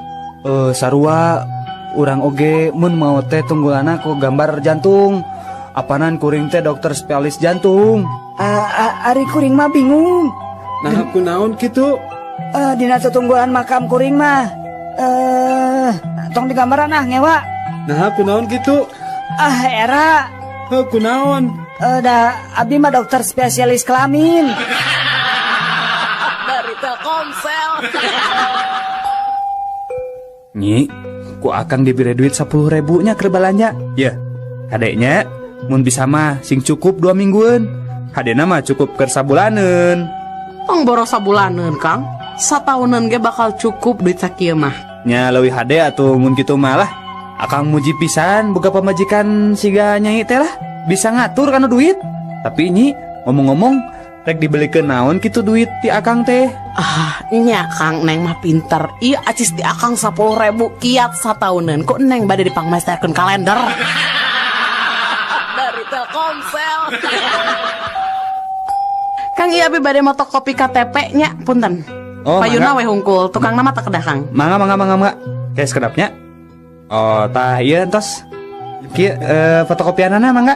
Speaker 2: Sarua urang oge mun mau teh tunggulana ku gambar jantung. Apanan kuring teh dokter spesialis jantung.
Speaker 8: Ari kuring mah bingung.
Speaker 5: Nah aku naon kitu?
Speaker 8: Dina tutunggulan makam kuring mah tong digambaran ngewa.
Speaker 5: Nah aku naon kitu?
Speaker 8: Era.
Speaker 5: Aku naon?
Speaker 8: Abdi mah dokter spesialis kelamin.
Speaker 14: Dari Telkomsel.
Speaker 2: Nyi, ku akan diberi duit 10.000 nya keur balanja. Ya, kadeknya mun bisa mah sing cukup 2 mingguan. Hadena mah cukup keur sabulaneun.
Speaker 1: Tong boros sabulaneun Kang. Satauneun ge bakal cukup duit sakieu mah.
Speaker 2: Nya leuwih hade atuh mun kitu mah lah. Akang muji pisan boga pamajikan siga Nyai teh lah. Bisa ngatur kana duit. Tapi Nyi, ngomong-ngomong rek dibelikeun naon kitu duit ti akang teh?
Speaker 1: Nya Kang, Neng mah pinter. Ieu acis ti akang 10.000 kiat satauneun. Kok Neng bade dipangmestekeun kalender?
Speaker 14: Dari Telkomsel.
Speaker 1: Kang iya abi bade motokopi KTP nya punten.
Speaker 2: Oh,
Speaker 1: Payuna
Speaker 2: mangga.
Speaker 1: we hungkul, tukang nama tak kedah Kang.
Speaker 2: Mangga. Kayak sekedapnya. Oh, tah ieu entos. Kieu fotokopianana mangga.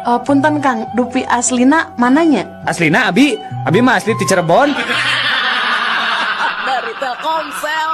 Speaker 1: Oh, punten Kang, dupi aslina mananya?
Speaker 2: Aslina abi mah asli di Cirebon.
Speaker 1: Dari Telkomsel.